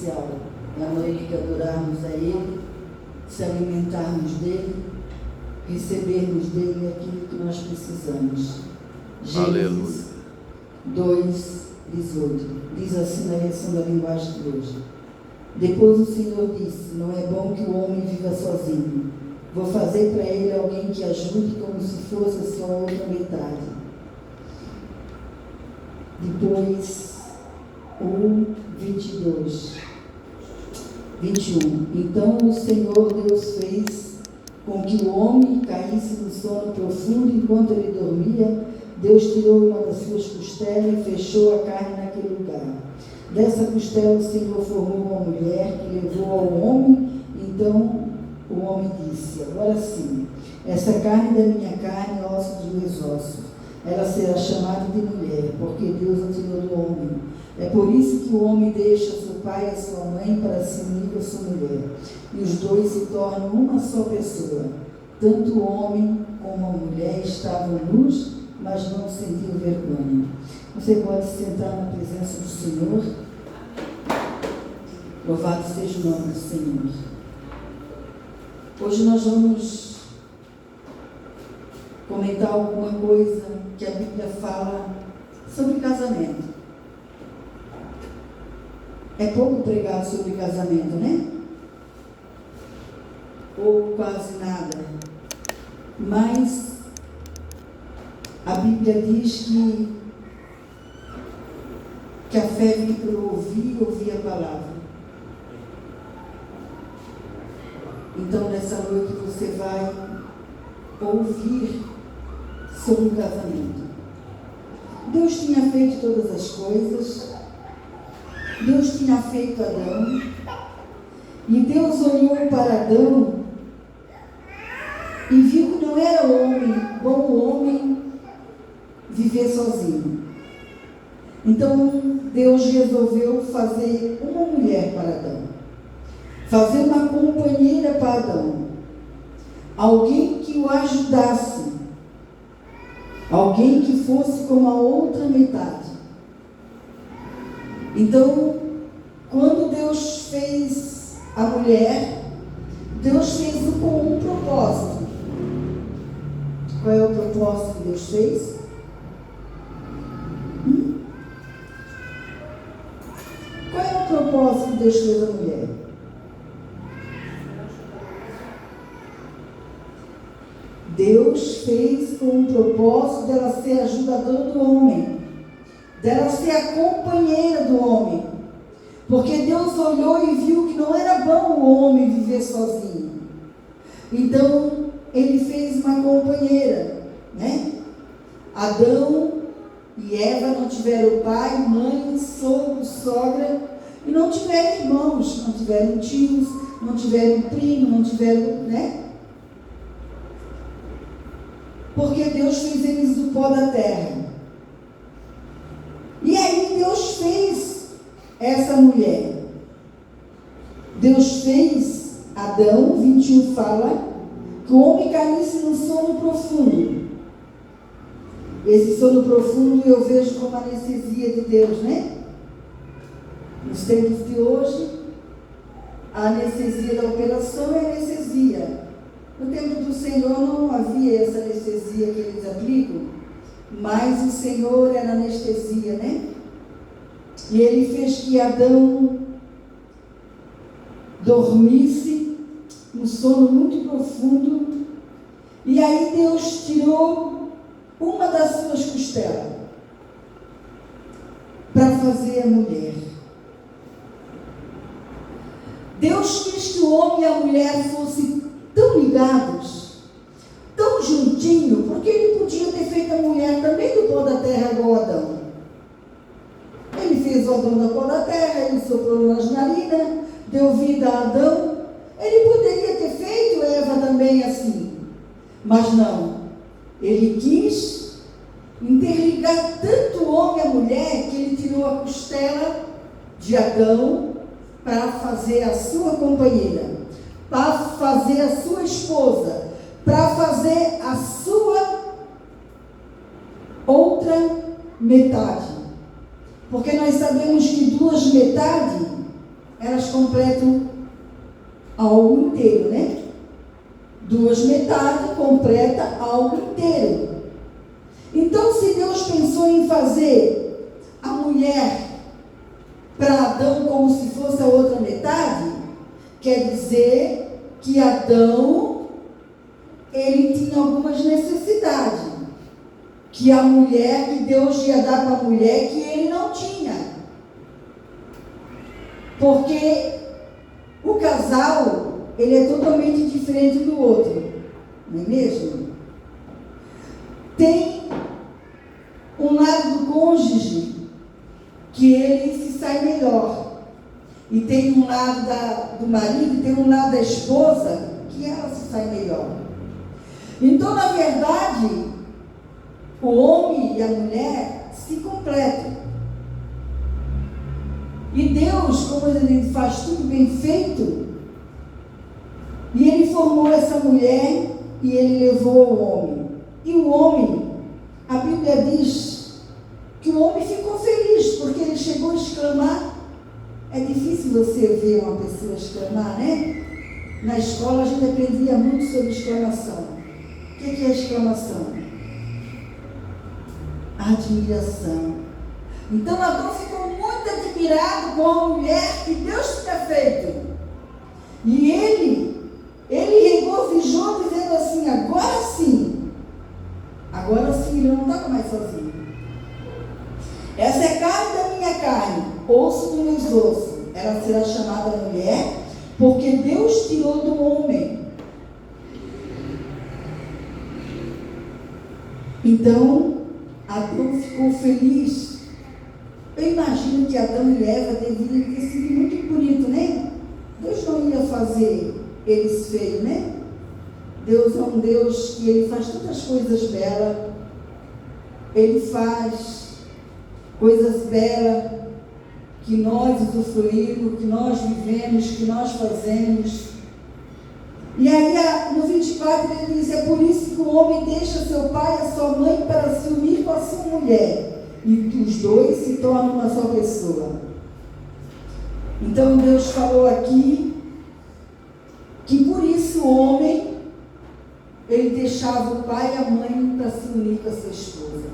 especial. É a noite que adorarmos a Ele, se alimentarmos dEle, recebermos dEle aquilo que nós precisamos. Gênesis 2:18. Diz assim na versão da linguagem de hoje. Depois o Senhor disse: não é bom que o homem viva sozinho. Vou fazer para ele alguém que ajude como se fosse a sua outra metade. Depois, o 21. Então o Senhor Deus fez com que o homem caísse no sono profundo. Enquanto ele dormia, Deus tirou uma das suas costelas e fechou a carne naquele lugar. Dessa costela o Senhor formou uma mulher que levou ao homem. Então o homem disse: agora sim, essa carne da minha carne, ossos dos meus ossos. Ela será chamada de mulher, porque Deus a tirou do homem. É por isso que o homem deixa seu pai e a sua mãe para se unir a sua mulher. E os dois se tornam uma só pessoa. Tanto o homem como a mulher estavam nus, mas não sentiam vergonha. Você pode sentar na presença do Senhor. Louvado seja o nome do Senhor. Hoje nós vamos comentar alguma coisa que a Bíblia fala sobre casamento. É pouco pregado sobre casamento, né? Ou quase nada. Mas a Bíblia diz que a fé vem pelo ouvir a palavra. Então, nessa noite você vai ouvir sobre o casamento. Deus tinha feito todas as coisas. Deus tinha feito Adão. E Deus olhou para Adão e viu que não era bom o homem viver sozinho. Então, Deus resolveu fazer uma mulher para Adão. Fazer uma companheira para Adão. Alguém que o ajudasse. Alguém que fosse como a outra metade. Então, quando Deus fez a mulher, Deus fez-o com um propósito. Qual é o propósito que Deus fez? Qual é o propósito que Deus fez a mulher? Deus fez com o propósito dela ser ajudadora do homem, dela ser a companheira do homem, porque Deus olhou e viu que não era bom o homem viver sozinho. Então Ele fez uma companheira, né? Adão e Eva não tiveram pai, mãe, sogro, sogra, e não tiveram irmãos, não tiveram tios, não tiveram primo, não tiveram, né? Porque Deus fez eles do pó da terra. E aí Deus fez essa mulher. Deus fez Adão, 21 fala, que o homem caísse no sono profundo. Esse sono profundo eu vejo como anestesia de Deus, né? Nos tempos de hoje, a anestesia da operação é anestesia. No tempo do Senhor não havia essa anestesia que eles aplicam, mas o Senhor era anestesia, né? E Ele fez que Adão dormisse um sono muito profundo, e aí Deus tirou uma das suas costelas para fazer a mulher. Deus quis que o homem e a mulher fossem tão ligados, tão juntinho, porque Ele podia ter feito a mulher também do pó da terra igual Adão. Ele fez o Adão do pó da terra, Ele soprou nas narinas, deu vida a Adão. Ele poderia ter feito Eva também assim, mas não. Ele quis interligar tanto o homem e a mulher que Ele tirou a costela de Adão para fazer a sua companheira, para fazer a sua esposa, para fazer a sua outra metade. Porque nós sabemos que duas metades elas completam algo inteiro, né? Duas metades completa algo inteiro. Então, se Deus pensou em fazer a mulher para Adão como se fosse a outra metade, quer dizer que Adão, ele tinha algumas necessidades, que a mulher, que Deus ia dar para a mulher, que ele não tinha. Porque o casal, ele é totalmente diferente do outro, não é mesmo? Tem um lado do cônjuge que ele se sai melhor, e tem um lado do marido, e tem um lado da esposa que ela se sai melhor. Então, na verdade, o homem e a mulher se completam. E Deus, como ele faz tudo bem feito, e ele formou essa mulher e ele levou o homem. E o homem, a Bíblia diz que o homem ficou feliz, porque ele chegou a exclamar. É difícil você ver uma pessoa exclamar, né? Na escola a gente aprendia muito sobre exclamação. O que é exclamação? Admiração. Então Adão ficou muito admirado com a mulher que Deus tinha feito. E ele regozijou dizendo assim, agora sim ele não estava mais sozinho. Essa é carne da minha carne, osso dos meus ossos. Ela será chamada mulher, porque Deus tirou do homem. Então, Adão ficou feliz. Eu imagino que Adão e Eva deveriam ter sido muito bonito, né? Deus não ia fazer eles feios, né? Deus é um Deus que ele faz tantas coisas belas. Ele faz coisas belas que nós usufruímos, que nós vivemos, que nós fazemos. E aí no 24 ele diz, é por isso que o homem deixa seu pai e a sua mãe para se unir com a sua mulher, e os dois se tornam uma só pessoa. Então Deus falou aqui que por isso o homem, ele deixava o pai e a mãe para se unir com a sua esposa.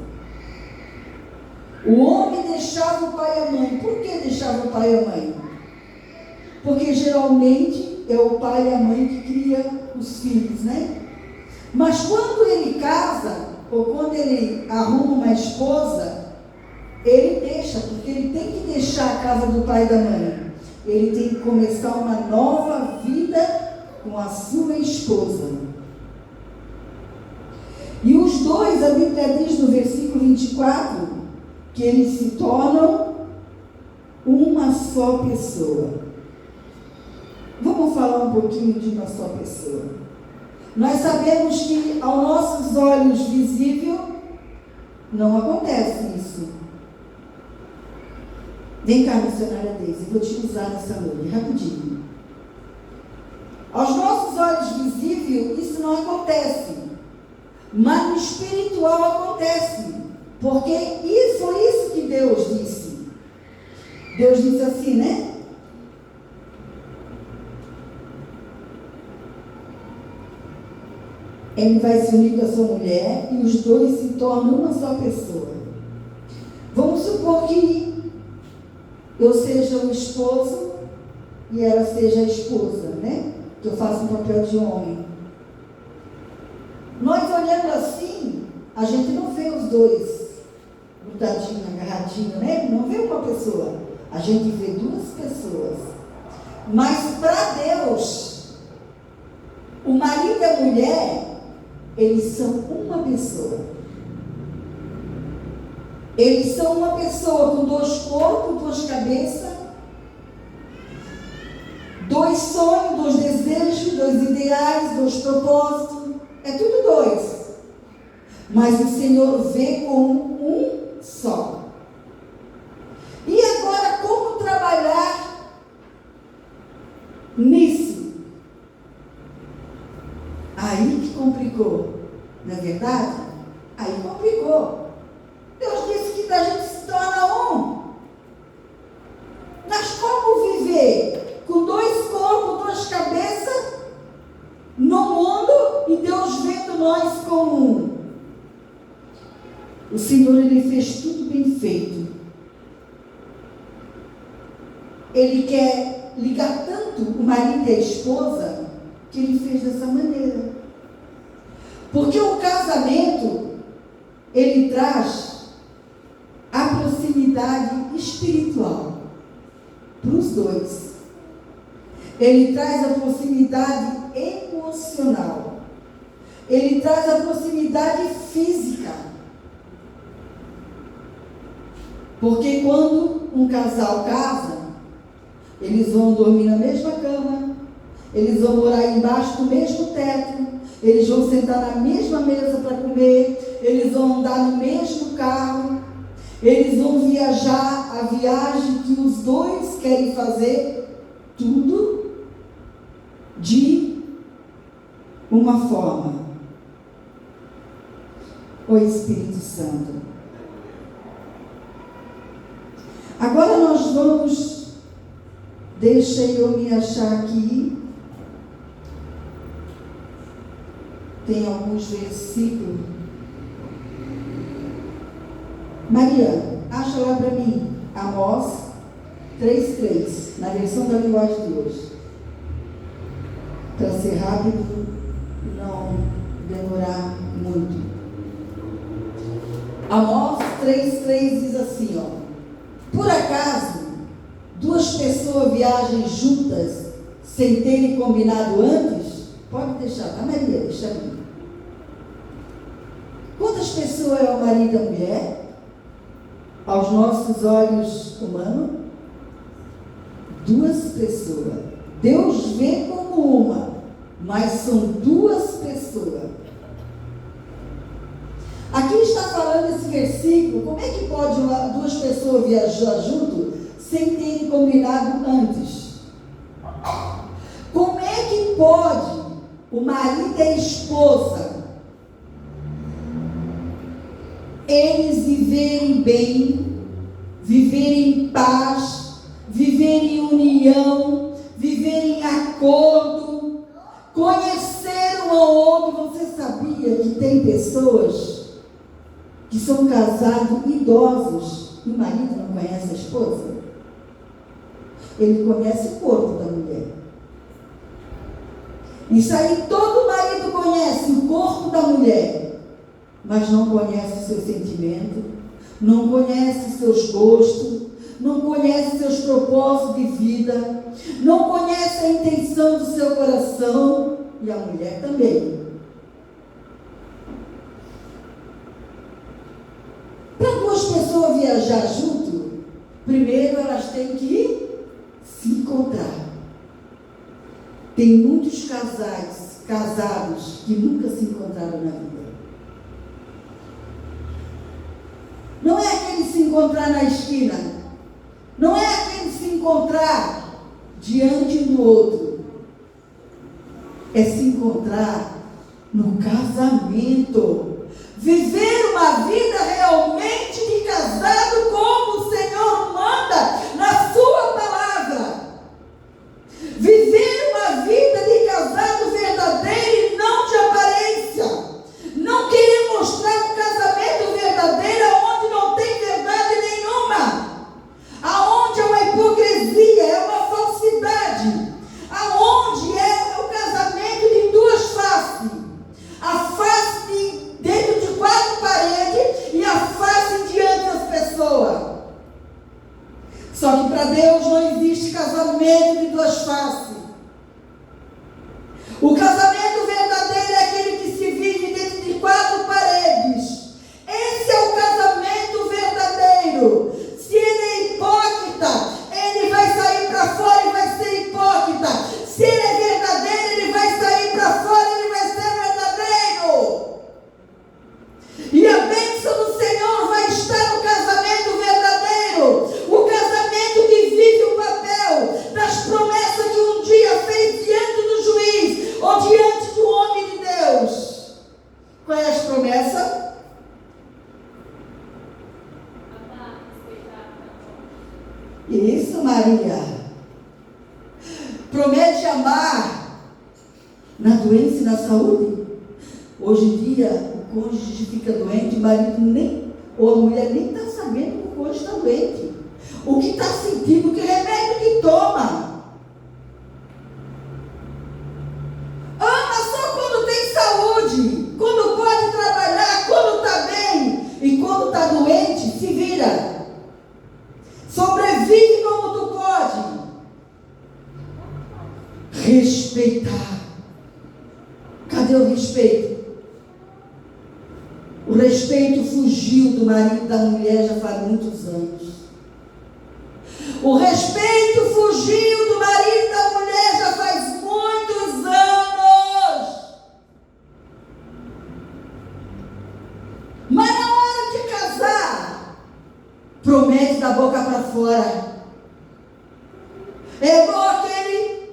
O homem deixava o pai e a mãe. Por que deixava o pai e a mãe? Porque geralmente é o pai e a mãe que cria os filhos, né? Mas quando ele casa, ou quando ele arruma uma esposa, ele deixa, porque ele tem que deixar a casa do pai e da mãe. Ele tem que começar uma nova vida com a sua esposa. E os dois, a Bíblia diz no versículo 24, que eles se tornam uma só pessoa. Vamos falar um pouquinho de uma só pessoa. Nós sabemos que aos nossos olhos visível não acontece isso. Vem cá, missionária Deise, vou te usar nessa noite, rapidinho. Aos nossos olhos visíveis isso não acontece, mas no espiritual acontece. Porque foi isso que Deus disse. Deus disse assim, né? Ele vai se unir com a sua mulher e os dois se tornam uma só pessoa. Vamos supor que eu seja o esposo e ela seja a esposa, né? Que eu faço um papel de homem. Nós olhando assim, a gente não vê os dois grudadinho, agarradinho, né? Não vê uma pessoa, a gente vê duas pessoas. Mas para Deus, o marido e a mulher, eles são uma pessoa. Eles são uma pessoa com dois corpos, duas cabeças, dois sonhos, dois desejos, dois ideais, dois propósitos. É tudo dois. Mas o Senhor vê como um só. E agora, como trabalhar nisso? Aí que complicou, não é verdade? Aí complicou. Deus disse que a gente se torna um. Mas como viver Senhor, Ele fez tudo bem feito. Ele quer ligar tanto o marido e a esposa que Ele fez dessa maneira. Porque o casamento, ele traz a proximidade espiritual para os dois. Ele traz a proximidade emocional. Ele traz a proximidade física. Porque quando um casal casa, eles vão dormir na mesma cama, eles vão morar embaixo do mesmo teto, eles vão sentar na mesma mesa para comer, eles vão andar no mesmo carro, eles vão viajar a viagem que os dois querem fazer, tudo de uma forma. O Espírito Santo. Agora nós vamos, deixa eu me achar aqui, tem alguns versículos. Maria, acha lá para mim, Amós 3:3, na versão da linguagem de hoje. Para ser rápido, não demorar muito. Amós 3:3 diz assim, ó: por acaso, duas pessoas viajam juntas sem terem combinado antes? Pode deixar, tá, Maria? Deixa aí. Quantas pessoas é o marido e a mulher? Aos nossos olhos humanos? Duas pessoas. Deus vê como uma, mas são duas pessoas. Aqui está falando esse versículo, como é que pode duas pessoas viajar junto sem terem combinado antes? Como é que pode o marido e a esposa eles viverem bem, viverem em paz, viverem em união, viverem em acordo, conhecer um ao outro? Você sabia que tem pessoas que são casados idosos e o marido não conhece a esposa? Ele conhece o corpo da mulher. Isso aí todo marido conhece o corpo da mulher, mas não conhece o seu sentimento, não conhece seus gostos, não conhece seus propósitos de vida, não conhece a intenção do seu coração, e a mulher também. Para duas pessoas viajar junto, primeiro elas têm que se encontrar. Tem muitos casados que nunca se encontraram na vida. Não é aquele se encontrar na esquina, não é aquele se encontrar diante um do outro, é se encontrar no casamento. Viver uma vida realmente de casado como o Senhor manda na sua palavra. Viver uma vida de casado verdadeiro e não de aparência. Não querer mostrar um casamento verdadeiro onde não tem verdade nenhuma. Aonde é uma hipocrisia, é uma falsidade. Aonde é o casamento de duas faces. A face dentro de quatro paredes e a face diante das pessoas. Só que para Deus não existe casamento de duas faces. O casamento verdadeiro é aquele que se vive dentro de quatro paredes. Esse é o casamento verdadeiro. Se ele é hipócrita, ele vai sair para fora e vai ser hipócrita. Se ele é verdadeiro, ele vai sair para fora e ele vai ser verdadeiro. E a bênção do Senhor vai estar no casamento verdadeiro. O casamento que vive o papel das promessas que um dia fez diante do juiz ou diante do homem de Deus. Qual é as promessas? Isso, Maria. Promete amar na doença e na saúde. Hoje em dia, o cônjuge fica doente, o marido nem Ou a mulher nem está sabendo que o cônjuge está doente. O que está sentindo, que remédio que toma. Ama só quando tem saúde, quando pode trabalhar, quando está bem. E quando está doente, se vira. Sobrevive como tu pode. Respeitar. Cadê o respeito? O respeito fugiu do marido e da mulher já faz muitos anos. O respeito fugiu do marido e da mulher já faz muitos anos. Mas na hora de casar, promete da boca para fora. É igual aquele...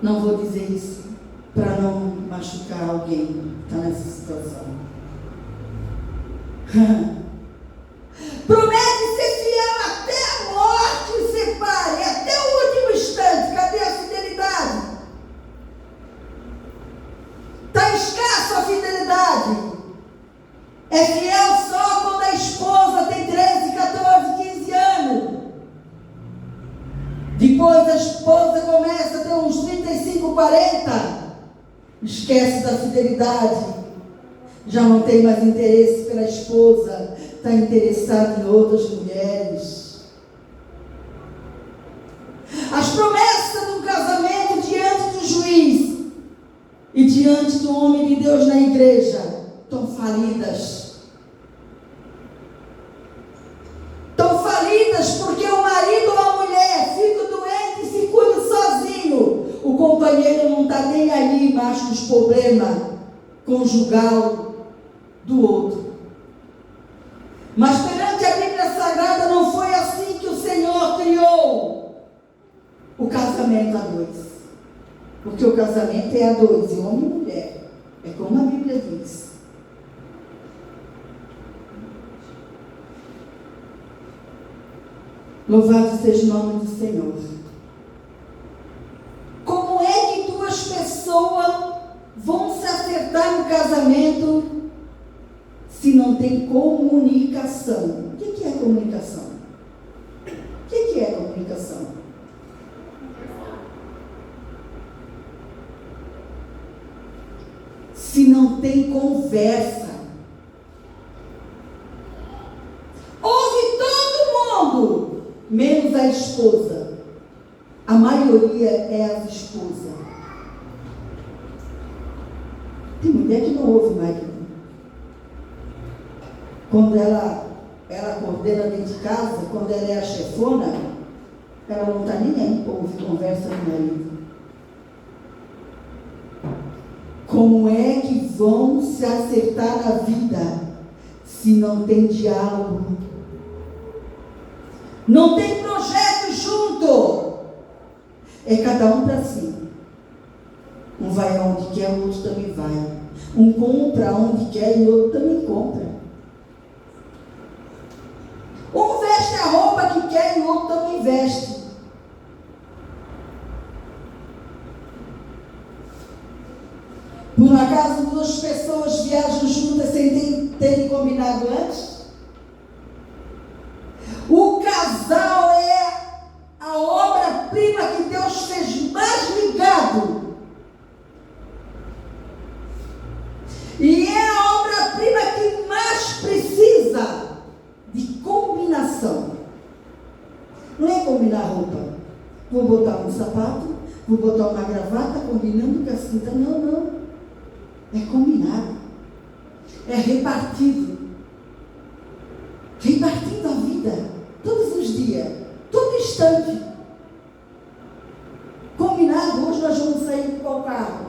Não vou dizer isso para não machucar alguém que está nessa situação. Promete ser fiel até a morte e separe, até o último instante. Cadê a fidelidade? Está escassa a fidelidade. É fiel só quando a esposa tem 13, 14, 15 anos. Depois a esposa começa a ter uns 35, 40. Esquece da fidelidade. Já não tem mais interesse pela esposa. Está interessado em outras mulheres. As promessas do casamento diante do juiz e diante do homem de Deus na igreja estão falidas. Estão falidas porque o marido ou a mulher fica doente e se cuida sozinho. O companheiro não está nem aí mais com os problemas conjugal do outro. Mas perante a Bíblia Sagrada não foi assim que o Senhor criou o casamento a dois. Porque o casamento é a dois, homem e mulher. É como a Bíblia diz. Louvado seja o nome do Senhor. Como é que duas pessoas vão se acertar no casamento se não tem comunicação? O que é comunicação? O que é comunicação? Se não tem conversa. Ouve todo mundo, menos a esposa. A maioria é as esposas. Tem mulher que não ouve marido. Quando ela coordena dentro de casa, quando ela é a chefona, ela não está nem aí para ouvir conversa do marido. Como é que vão se acertar na vida se não tem diálogo? Não tem projeto junto. É cada um para si. Um vai aonde quer, o outro também vai. Um compra onde quer e o outro também compra. Um veste a roupa que quer e o outro também veste. Por acaso duas pessoas viajam juntas sem terem combinado antes? O casal é a obra-prima que Deus fez mais ligado. E é a obra-prima que mais precisa de combinação. Não é combinar roupa. Vou botar um sapato, vou botar uma gravata, combinando com a cinta. Não, não. É combinado. É repartido. Repartindo a vida. Todos os dias. Todo instante. Combinado. Hoje nós vamos sair com qual carro?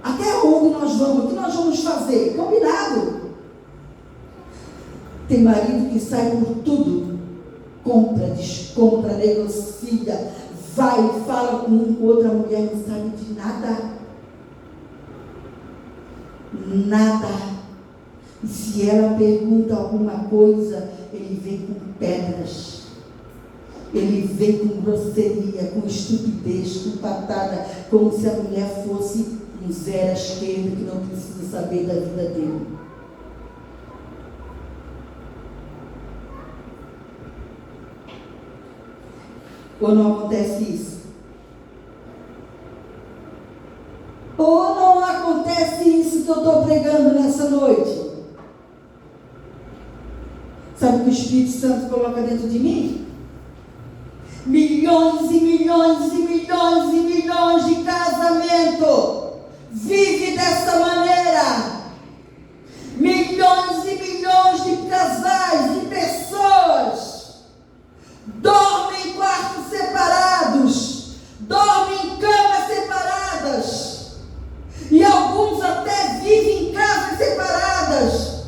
Até onde nós vamos? O que nós vamos fazer? Combinado. Tem marido que sai por tudo. Compra, descompra, negocia, vai e fala com um com outra mulher, não sabe de nada. Nada. E se ela pergunta alguma coisa, ele vem com pedras. Ele vem com grosseria, com estupidez, com patada, como se a mulher fosse um zero à esquerda que não precisa saber da vida dele. Ou não acontece isso? Ou não acontece isso que eu estou pregando nessa noite? Sabe o que o Espírito Santo coloca dentro de mim? Milhões e milhões e milhões e milhões de casamento vive dessa maneira. Milhões e milhões de casais, de pessoas dormem em quartos separados, dormem em camas separadas, e alguns até vivem em casas separadas,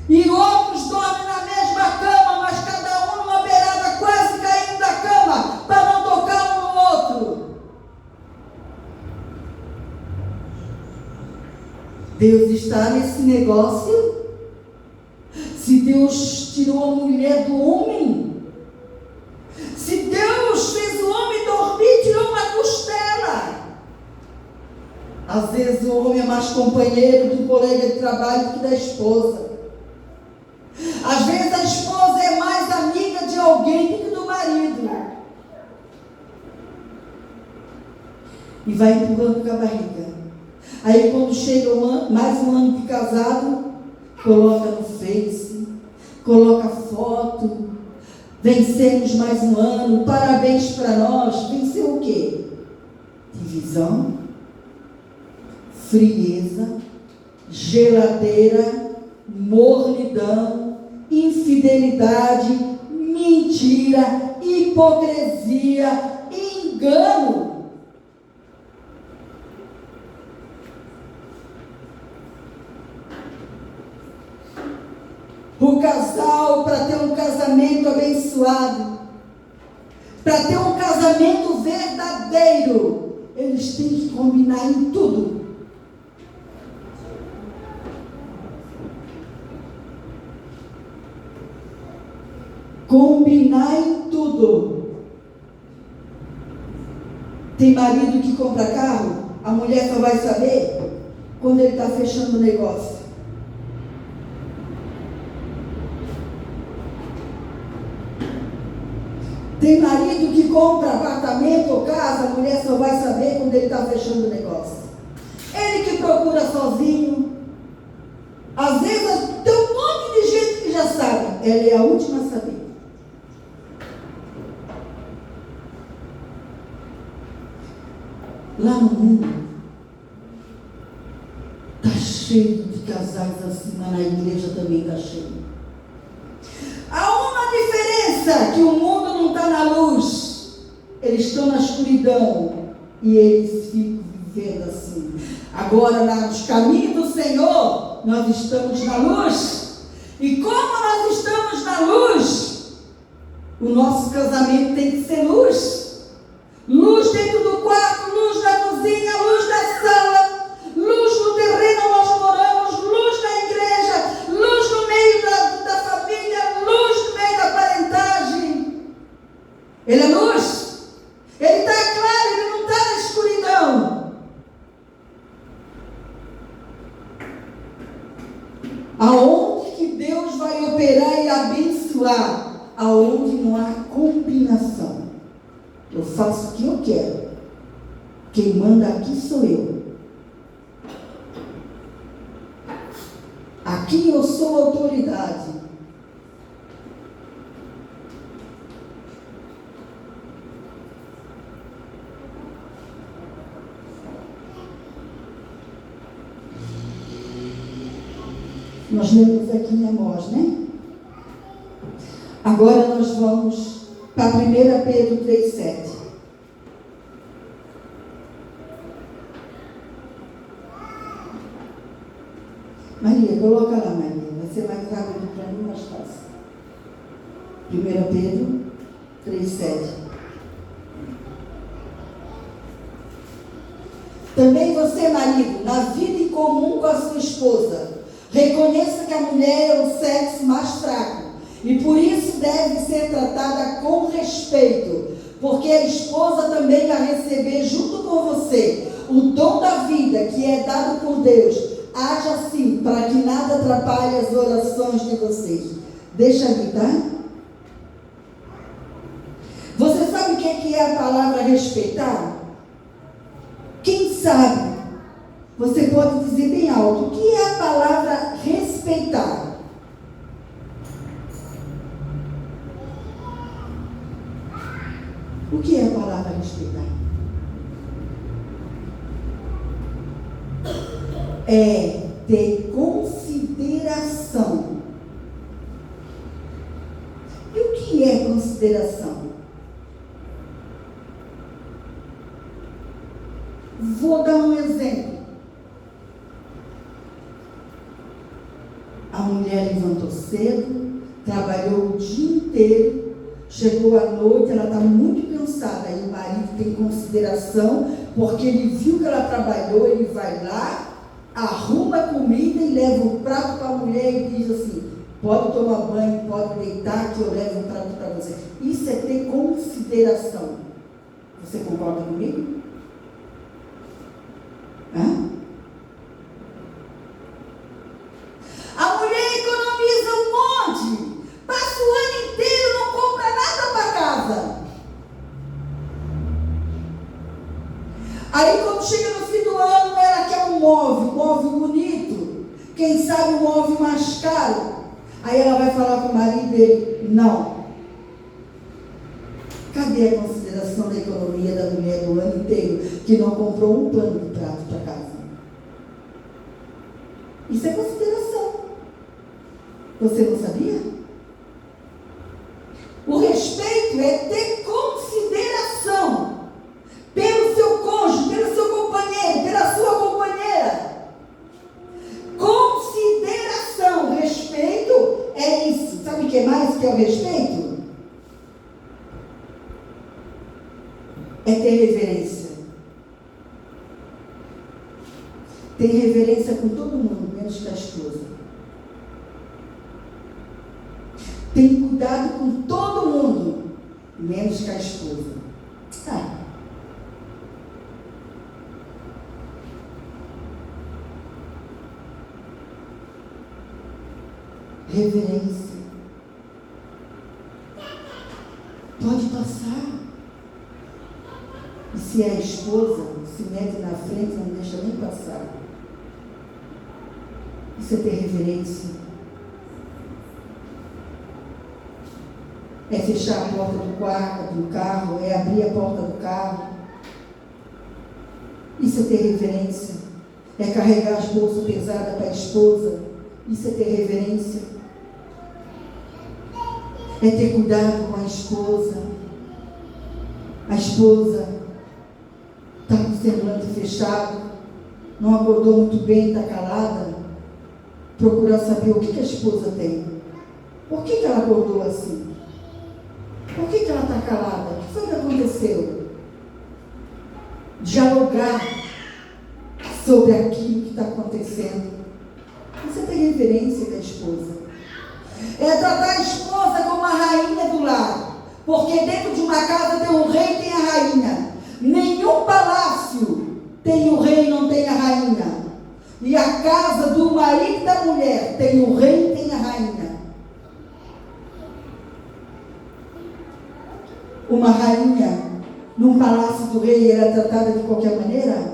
e outros dormem na mesma cama, mas cada um numa beirada, quase caindo da cama, para não tocar um no outro. Deus está nesse negócio? Se Deus tirou a mulher do homem, se Deus fez o homem dormir, tirou uma costela. Às vezes o homem é mais companheiro do colega de trabalho do que da esposa. Às vezes a esposa é mais amiga de alguém do que do marido. E vai empurrando com a barriga. Aí quando chega mais um ano de casado, coloca no Face, coloca foto, vencemos mais um ano, parabéns para nós. Venceu o quê? Divisão, frieza, geladeira, mornidão, infidelidade, mentira, hipocrisia, engano. O casal, para ter um casamento abençoado, para ter um casamento verdadeiro, eles têm que combinar em tudo. Combinar em tudo. Tem marido que compra carro, a mulher só vai saber quando ele está fechando o negócio. Tem marido que compra apartamento ou casa, a mulher só vai saber quando ele está fechando o negócio. Ele que procura sozinho. Às vezes tem um monte de gente que já sabe. Ela é a última a saber. Lá no mundo está cheio de casais assim, mas na igreja também está cheio. Há uma diferença, que o mundo não está na luz, eles estão na escuridão e eles ficam vivendo assim. Agora, nos caminhos do Senhor, nós estamos na luz, e como nós estamos na luz, o nosso casamento tem que ser luz. Luz dentro do quarto, luz na cozinha, luz na sala, luz no terreno onde nós moramos, luz na igreja, luz no meio da família, luz no meio da parentagem. Ele é luz, ele está claro, ele não está na escuridão. Aonde que Deus vai operar e abençoar? Aonde não há combinação. Eu faço o que eu quero. Quem manda aqui sou eu. Aqui eu sou autoridade. Nós lemos aqui em Amós, né? Agora nós vamos para 1 Pedro 3,7. Maria, coloca lá, Maria. Vai ser mais rápido para mim, mais fácil. 1 Pedro 3,7. Também você, marido, na vida em comum com a sua esposa, reconheça que a mulher é o sexo mais fraco e por isso deve ser tratada com respeito, porque a esposa também vai receber junto com você o dom da vida que é dado por Deus, haja assim, para que nada atrapalhe as orações de vocês. Deixa aqui, tá? Você sabe o que é a palavra respeitar? Quem sabe, você pode dizer bem alto, o que é a palavra respeitar? O que é a palavra respeitar? É ter consideração. E o que é consideração? Vou dar um exemplo. A mulher levantou cedo, trabalhou o dia inteiro, chegou à noite, ela está muito cansada, e o marido tem consideração, porque ele viu que ela trabalhou, ele vai lá, arruma a comida e leva o prato para a mulher e diz assim, pode tomar banho, pode deitar, que eu levo o prato para você. Isso é ter consideração. Você concorda comigo? Hã? A mulher economiza um monte, passa o ano inteiro, não compra nada para casa. Aí quando chega no fim do ano, ela quer um móvel bonito, quem sabe um móvel mais caro. Aí ela vai falar com o marido dele, não. Cadê a consideração da economia da mulher do ano inteiro, que não comprou um pano de prato para casa? Isso é consideração. Você não sabia? O respeito é ter consideração pelo seu cônjuge, pelo seu companheiro, pela sua companheira. Consideração, respeito é isso. Sabe o que é mais que é o respeito? É ter reverência. Ter reverência com todo mundo, menos com a esposa. Tem cuidado com todo mundo, menos com a esposa. Reverência. Pode passar. E se é a esposa, se mete na frente, não deixa nem passar. Isso é ter reverência. É fechar a porta do carro, é abrir a porta do carro. Isso é ter reverência. É carregar as bolsas pesadas para a esposa. Isso é ter reverência. É ter cuidado com a esposa. A esposa está com o semblante fechado, não acordou muito bem, está calada. Procurar saber o que a esposa tem. Por que ela acordou assim? Por que ela está calada? O que foi que aconteceu? Dialogar sobre aquilo que está acontecendo. Isso é ter reverência da esposa. É tratar a esposa como a rainha do lar. Porque dentro de uma casa tem o rei e tem a rainha. Nenhum palácio tem o rei e não tem a rainha. E a casa do marido e da mulher tem o rei e tem a rainha. Uma rainha num palácio do rei era tratada de qualquer maneira?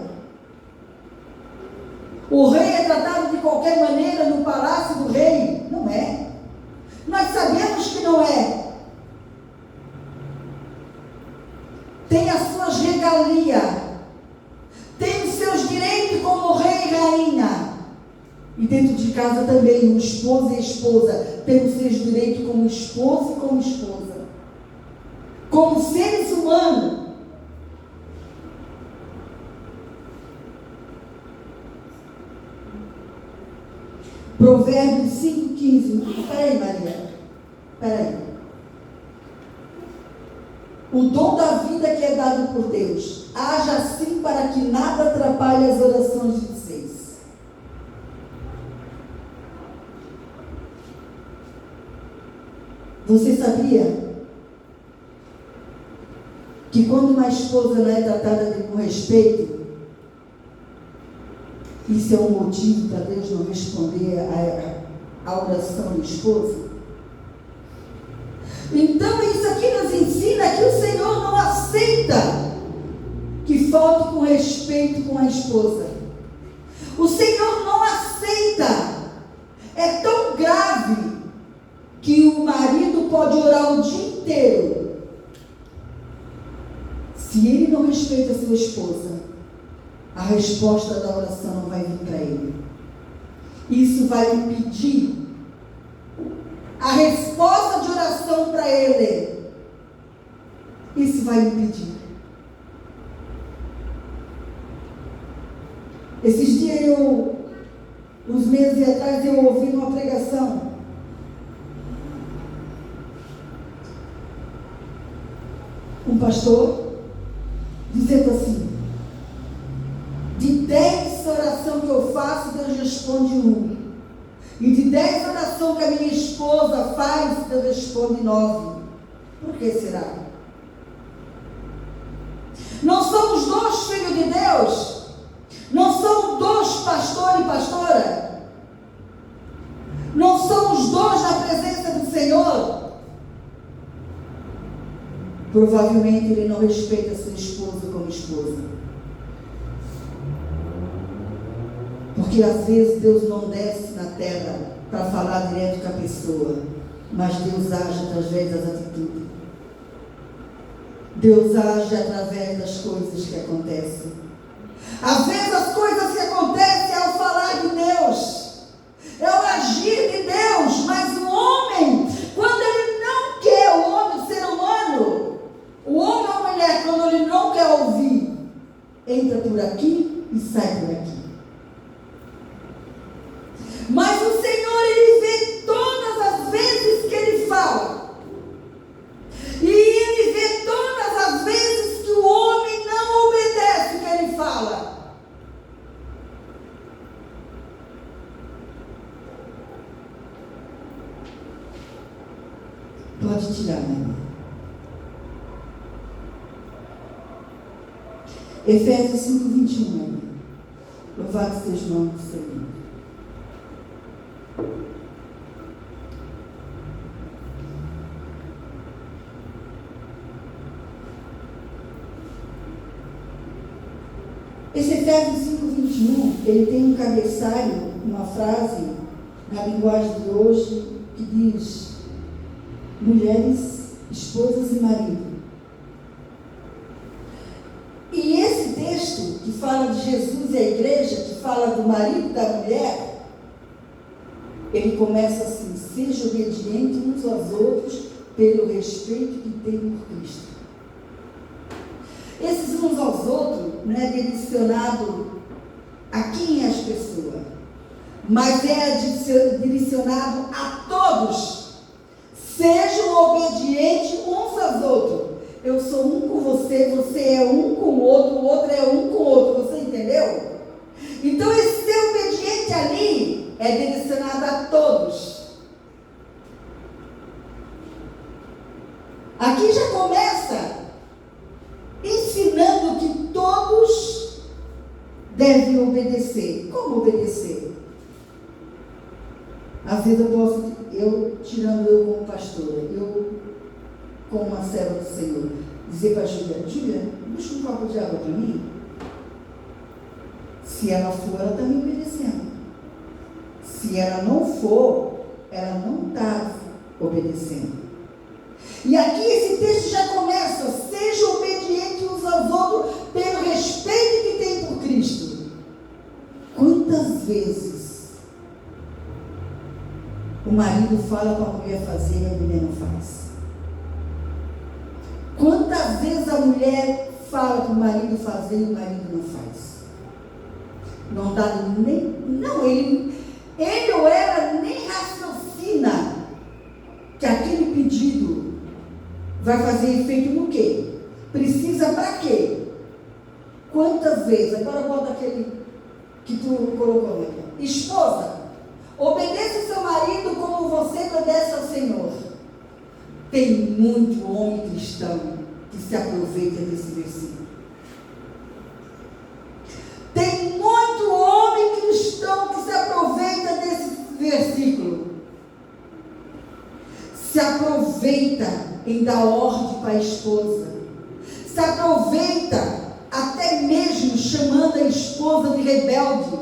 O rei é tratado de qualquer maneira no palácio do rei? Não é. Nós sabemos que não é. Tem as suas regalias, tem os seus direitos como rei e rainha. E dentro de casa também, o esposo e a esposa têm os seus direitos como esposo e como esposa. Como seres humanos. Provérbios 5,15. Espera aí, Maria. Espera aí. O dom da vida que é dado por Deus, haja assim para que nada atrapalhe as orações de vocês. Você sabia que quando uma esposa não é tratada com respeito, Isso é um motivo para Deus não responder a oração do esposo? Então isso aqui nos ensina que o Senhor não aceita que falte com respeito com a esposa. O Senhor não aceita. É tão grave que o marido pode orar o dia inteiro. Se ele não respeita a sua esposa, a resposta da oração não vai vir para ele. Isso vai impedir a resposta de oração para ele. Isso vai impedir. Esses dias uns meses atrás, eu ouvi uma pregação. Um pastor dizendo assim: de 10 orações que eu faço, Deus responde 1. E de 10 orações que a minha esposa faz, Deus responde 9. Por que será? Não somos 2 filhos de Deus? Não somos 2 pastor e pastora? Não somos 2 na presença do Senhor? Provavelmente ele não respeita a sua esposa como esposa. Porque às vezes Deus não desce na terra para falar direto com a pessoa, mas Deus age através das atitudes. Deus age através das coisas que acontecem. Às vezes as coisas que acontecem é o falar de Deus, é o agir de Deus, mas o homem, quando ele não quer, o homem, o ser humano, o homem ou a mulher, quando ele não quer ouvir, entra por aqui e sai por aqui. Mas o Senhor, ele vê todas as vezes que ele fala. E ele vê todas as vezes que o homem não obedece o que ele fala. Pode tirar, né? Efésios 5:21, né? Louvado seja o nome do Senhor. Esse Efésios 5:21, ele tem um cabeçalho, uma frase na linguagem de hoje que diz: mulheres, esposas e marido. E esse texto que fala de Jesus e a igreja, que fala do marido e da mulher, ele começa assim: seja obediente uns aos outros pelo respeito que tem por Cristo. Esses uns aos outros não é direcionado a quem é as pessoas, mas é direcionado a todos. Sejam obedientes uns aos outros. Eu sou um com você, você é um com o outro é um com o outro. Você entendeu? Então esse ser obediente ali é direcionado a todos. Aqui já começa ensinando que todos devem obedecer. Como obedecer? Às vezes tirando eu como pastora, eu como uma serva do Senhor, dizer para a Júlia, busca um copo de água para mim. Se ela for, ela está me obedecendo. Se ela não for, ela não está obedecendo. E aqui esse texto já começa: seja obediente uns aos outros pelo respeito que tem por Cristo. Quantas vezes o marido fala para a mulher fazer e a mulher não faz? Quantas vezes a mulher fala para o marido fazer e o marido não faz? Não dá nem... Não, ele ou ela nem raciocina que aquele pedido vai fazer efeito no quê? Precisa para quê? Quantas vezes? Agora bota aquele que tu colocou aqui. Esposa, obedeça o seu marido como você obedece ao Senhor. Tem muito homem cristão que se aproveita desse versículo. Tem muito homem aproveita em dar ordem para a esposa, se aproveita até mesmo chamando a esposa de rebelde,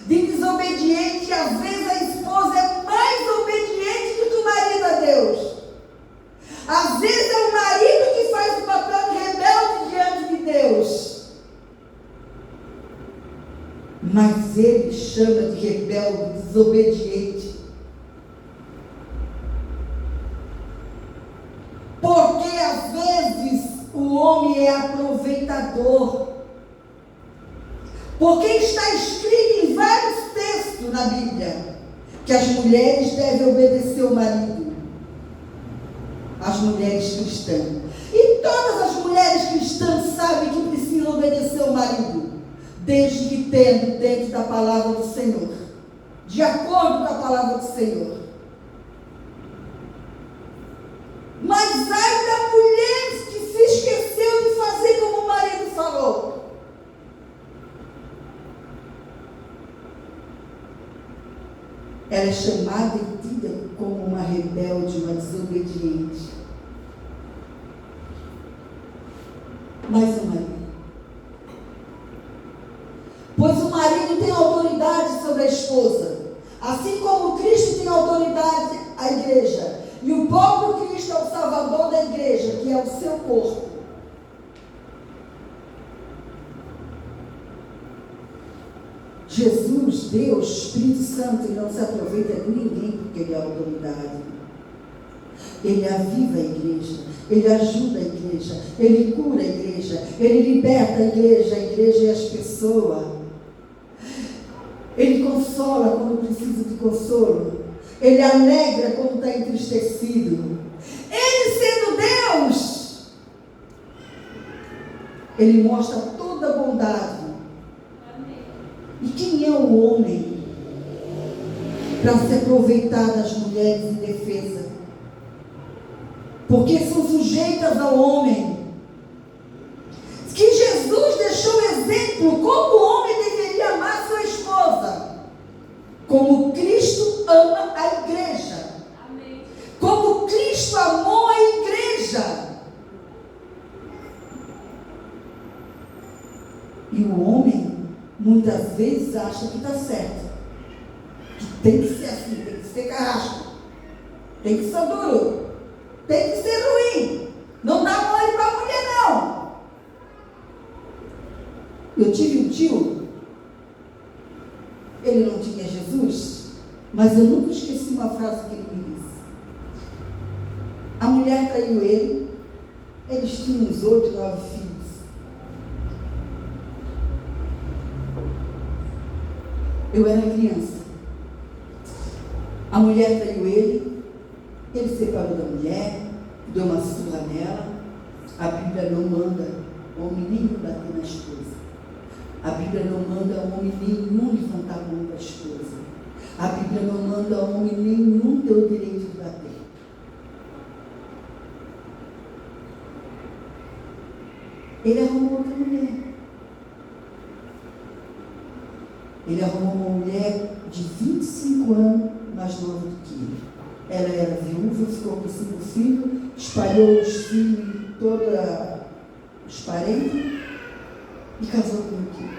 de desobediente, e às vezes a esposa é mais obediente do que o marido a Deus. Às vezes é o marido que faz o papel de rebelde diante de Deus. Mas ele chama de rebelde, desobediente. Porque às vezes o homem é aproveitador. Porque está escrito em vários textos na Bíblia que as mulheres devem obedecer ao marido. As mulheres cristãs. E todas as mulheres cristãs sabem que precisam obedecer ao marido, desde que tenham dentro da palavra do Senhor, de acordo com a palavra do Senhor. Mas ai da mulher que se esqueceu de fazer como o marido falou. Ela é chamada e tida como uma rebelde, uma desobediente. Mas o marido. Pois o marido tem autoridade sobre a esposa, assim como Cristo tem autoridade à igreja. E o próprio Cristo é o Salvador da igreja, que é o seu corpo. Jesus, Deus, Espírito Santo, ele não se aproveita de ninguém porque ele é autoridade. Ele aviva a igreja, ele ajuda a igreja, ele cura a igreja, ele liberta a igreja e as pessoas. Ele consola quando precisa de consolo. Ele alegra quando está entristecido. Ele sendo Deus, ele mostra toda a bondade. E quem é o homem para se aproveitar das mulheres em defesa? Porque são sujeitas ao homem. Que Jesus deixou exemplo como o homem deveria amar sua esposa, como Cristo ama a igreja. Amém. Como Cristo amou a igreja. E o homem muitas vezes acha que está certo, que tem que ser assim, tem que ser carrasco, tem que ser duro, tem que ser ruim, não dá mole para a mulher não. Eu tive um tio, ele não tinha Jesus, mas eu nunca esqueci uma frase que ele me disse. A mulher traiu ele, eles tinham uns 8, 9 filhos. Eu era criança. A mulher traiu ele separou da mulher, deu uma surra nela. A Bíblia não manda homem nenhum bater na esposa. A Bíblia não manda homem nenhum levantar a mão para a esposa. A Bíblia não manda homem nenhum ter o direito de bater. Ele arrumou outra mulher. Ele arrumou uma mulher de 25 anos mais nova do que ele. Ela era viúva, ficou com 5 filhos, espalhou os filhos em todos os parentes e casou com ele.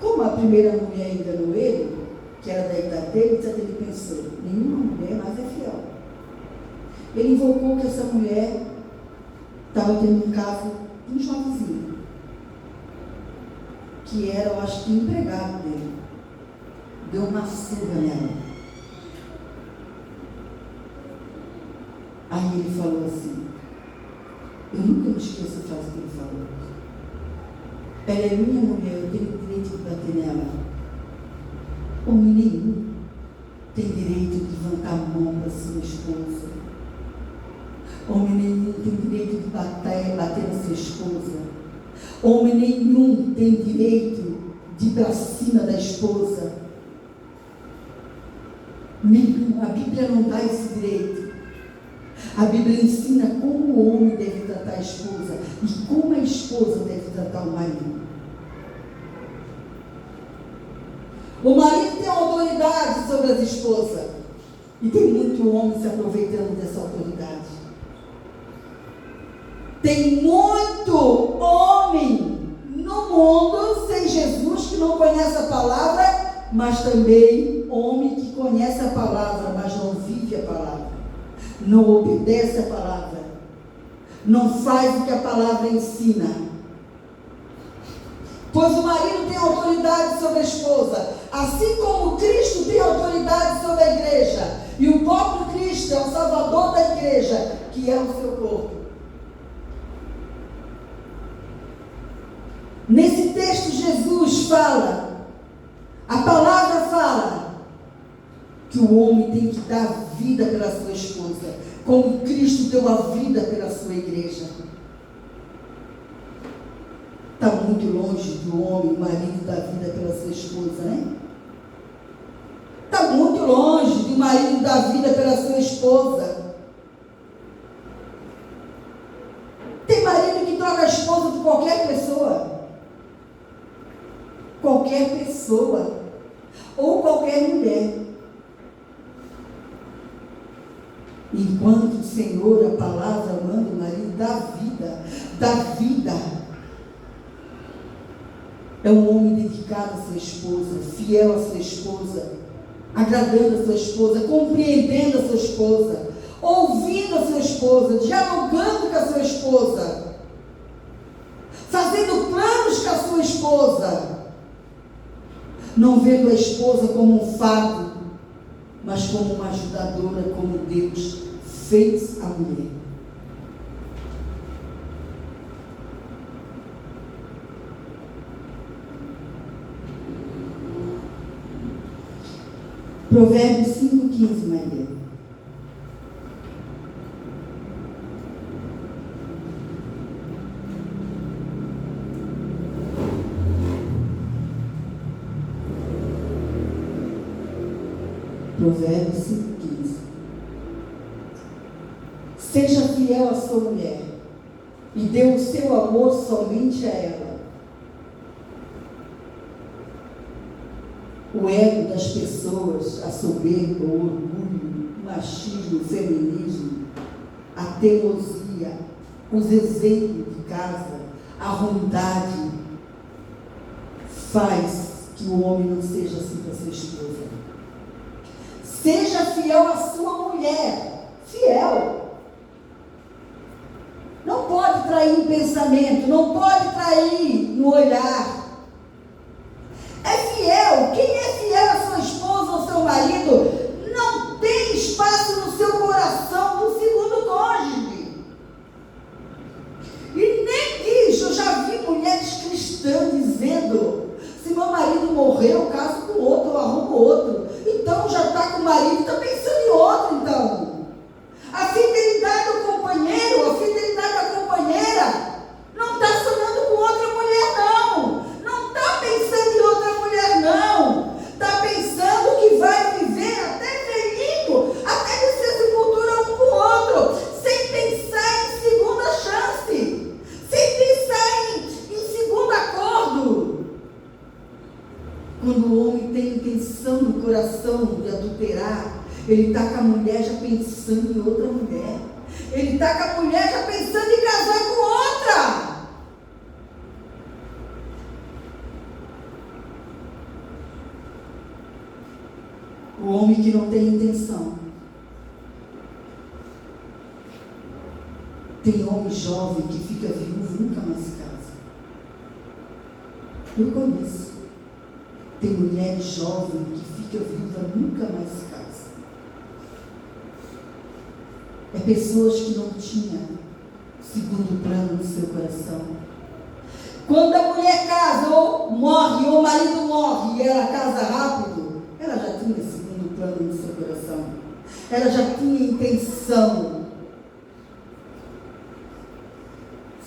Como a primeira mulher enganou ele, que era da idade dele, ele pensou, nenhuma mulher mais é fiel. Ele invocou que essa mulher estava tendo um caso de um jovenzinho, que era, eu acho que, empregado dele. Deu uma surra nela. Aí ele falou assim, eu nunca me esqueço a frase que ele falou. Ela é minha mulher, eu tenho direito de bater nela. Homem nenhum tem direito de levantar a mão para sua esposa. Homem nenhum tem direito de bater na sua esposa. Homem nenhum tem direito de ir para cima da esposa. Nenhum. A Bíblia não dá esse direito. A Bíblia ensina como o homem deve tratar a esposa e como a esposa deve tratar o marido. O marido tem autoridade sobre as esposas. E tem muito homem se aproveitando dessa autoridade. Tem muito homem no mundo sem Jesus que não conhece a palavra, mas também homem que conhece a palavra, mas não vive a palavra, não obedece a palavra, não faz o que a palavra ensina. Pois o marido tem autoridade sobre a esposa, assim como Cristo tem autoridade sobre a igreja, e o próprio Cristo é o salvador da igreja, que é o seu corpo. Nesse texto Jesus fala, a palavra fala, que o homem tem que dar vida pela sua esposa, como Cristo deu a vida pela sua igreja. Está muito longe do homem, o marido, dar vida pela sua esposa, né? Está muito longe do marido dar vida pela sua esposa. Tem marido que troca a esposa por qualquer pessoa. Qualquer pessoa. Ou qualquer mulher. Enquanto o Senhor, a palavra, manda o marido dar vida. Dar vida. É um homem dedicado à sua esposa, fiel à sua esposa, agradando a sua esposa, compreendendo a sua esposa, ouvindo a sua esposa, dialogando com a sua esposa, fazendo planos com a sua esposa, não vendo a esposa como um fardo, mas como uma ajudadora, como Deus fez a mulher. Provérbios 5,15, Maria. Provérbios 5,15. Seja fiel à sua mulher e dê o seu amor somente a ela. O ego das pessoas, a soberba, o orgulho, o machismo, o feminismo, a teimosia, os exemplos de casa, a ruindade, faz que o homem não seja assim para sua esposa. Seja fiel à sua mulher, fiel. Não pode trair em pensamento, não pode trair no olhar. É fiel. Quem é fiel à sua esposa ou seu marido não tem espaço no seu coração do segundo cônjuge. E nem diz, eu já vi mulheres cristãs dizendo, se meu marido morrer, eu caso com outro, eu arrumo outro. Então já está com o marido, está pensando em outro então. A fidelidade do companheiro, a fidelidade da companheira, não está sonhando com outra mulher não. Não está pensando em outra mulher não. Está pensando que vai viver até velhinho, até descer sepultura um com o outro, sem pensar em segunda chance, sem pensar em segundo acordo. Quando o homem tem intenção no coração de adulterar, ele está com a mulher já pensando em outra mulher. Ele está com a mulher já pensando em casar com outra. O homem que não tem intenção. Tem homem jovem que fica viúvo e nunca mais casa. Eu conheço. Tem mulher jovem que fica viúva e nunca mais casa. É pessoas que não tinham segundo plano no seu coração. Quando a mulher casa ou morre, ou o marido morre e ela casa rápido, ela já tinha segundo plano no seu coração. Ela já tinha intenção.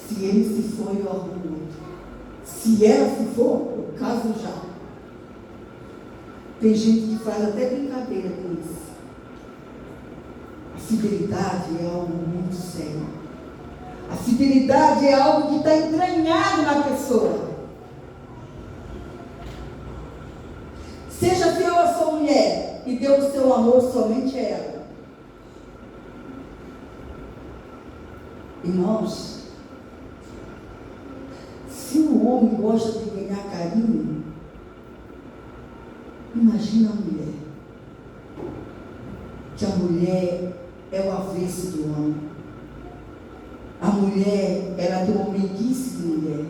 Se ele se for, eu arrumo outro. Se ela se for, eu caso já. Tem gente que faz até brincadeira com isso. A fidelidade é algo muito sério. A fidelidade é algo que está entranhado na pessoa. Seja fiel à sua mulher e dê o seu amor somente a ela. Irmãos, se o homem gosta de ganhar carinho, imagina a mulher. Que a mulher é o avesso do homem. A mulher, ela tem uma meiguice de mulher.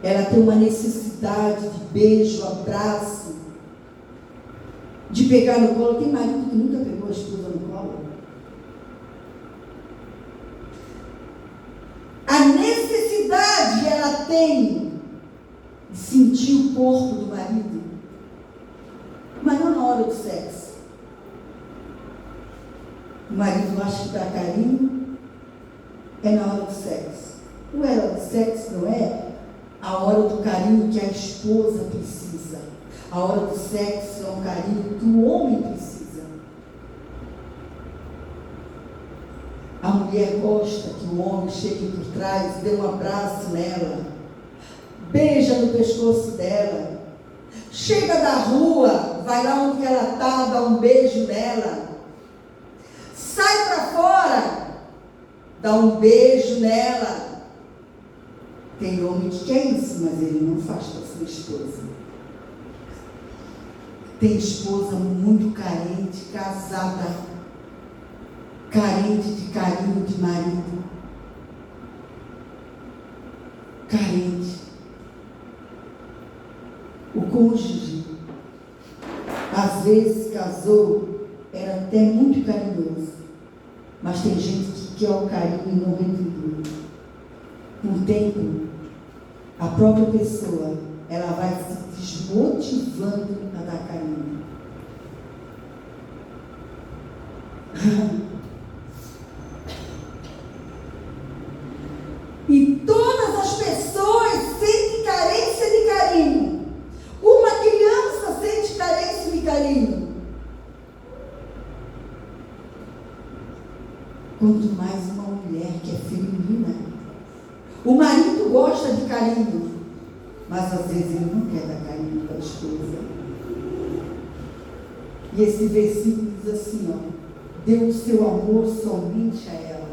Ela tem uma necessidade de beijo, abraço, de pegar no colo. Tem marido que nunca pegou a esposa no colo. A necessidade ela tem de sentir o corpo do marido, mas não na hora do sexo. O marido acha que dá carinho é na hora do sexo. Não é hora do sexo, não é a hora do carinho que a esposa precisa. A hora do sexo é um carinho que o homem precisa. A mulher gosta que o homem chegue por trás, dê um abraço nela, beija no pescoço dela, chega da rua, vai lá onde ela está, dá um beijo nela, sai para fora, dá um beijo nela. Tem homem que quer isso, mas ele não faz para sua esposa. Tem esposa muito carente, casada, carente de carinho de marido. Carente. O cônjuge, às vezes casou, era até muito carinhoso, mas tem gente que quer o carinho e não retribui. Com o tempo, a própria pessoa, ela vai se desmotivando a dar carinho. E todas as pessoas sentem carência de carinho. Uma criança sente carência de carinho. Quanto mais uma mulher que é feminina. O marido gosta de carinho, mas às vezes ele não quer dar carinho para a esposa. E esse versículo diz assim, ó: dê o seu amor somente a ela.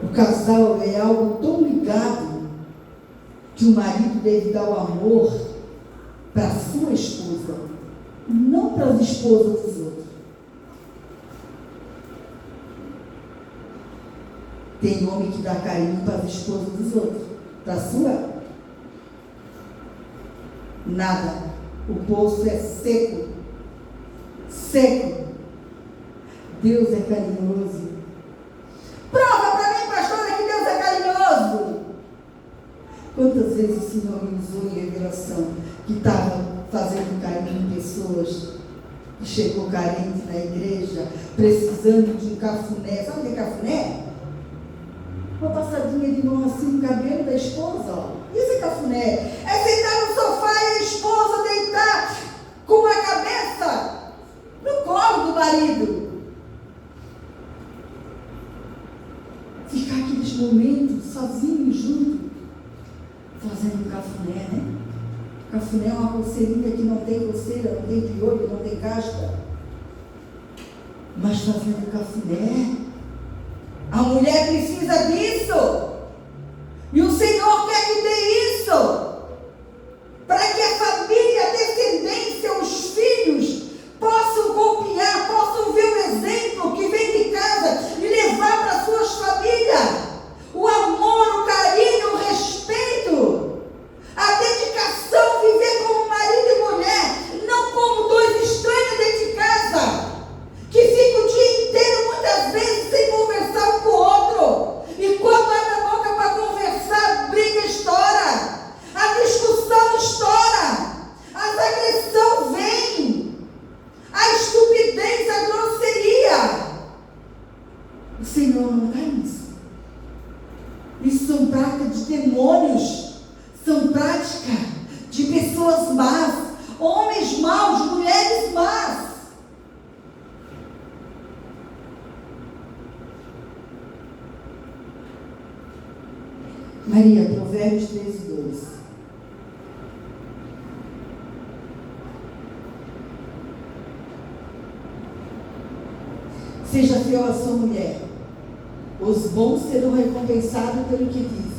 O casal é algo tão ligado que o marido deve dar o amor para a sua esposa, não para as esposas dos outros. Tem homem que dá carinho para as esposas dos outros, para a sua? Nada. O poço é seco. Seco. Deus é carinhoso. Prova para mim, pastora, que Deus é carinhoso. Quantas vezes o Senhor me usou em revelação que estava fazendo carinho em pessoas que chegou carente na igreja, precisando de um cafuné. Sabe o que é cafuné? Uma passadinha de mão assim no cabelo da esposa, ó. Isso é cafuné. É sentar no sofá e a esposa deitar com a cabeça no colo do marido. Ficar aqueles momentos sozinhos, juntos, fazendo um cafuné, né? Cafuné é uma coceirinha que não tem coceira, não tem piolho, não tem casca. Mas fazendo cafuné. A mulher precisa disso. E o Senhor quer que dê isso. Para que a família, a descendência, os filhos possam copiar, possam ver o exemplo que vem de casa e levar para suas famílias. O amor, o carinho, o respeito, a dedicação, viver como marido e mulher, não como dois estranhos dentro de casa, que ficam o dia inteiro, muitas vezes, sem conversar um com o outro. E quando abre a boca para conversar, a briga estoura, a discussão estoura, as agressões vêm, a estupidez, a grosseria. O Senhor não quer isso. Isso são práticas de demônios, são práticas de pessoas más, homens maus, mulheres más. Maria, Provérbios 13:2. Seja fiel à sua mulher. Os bons serão recompensados pelo que dizem.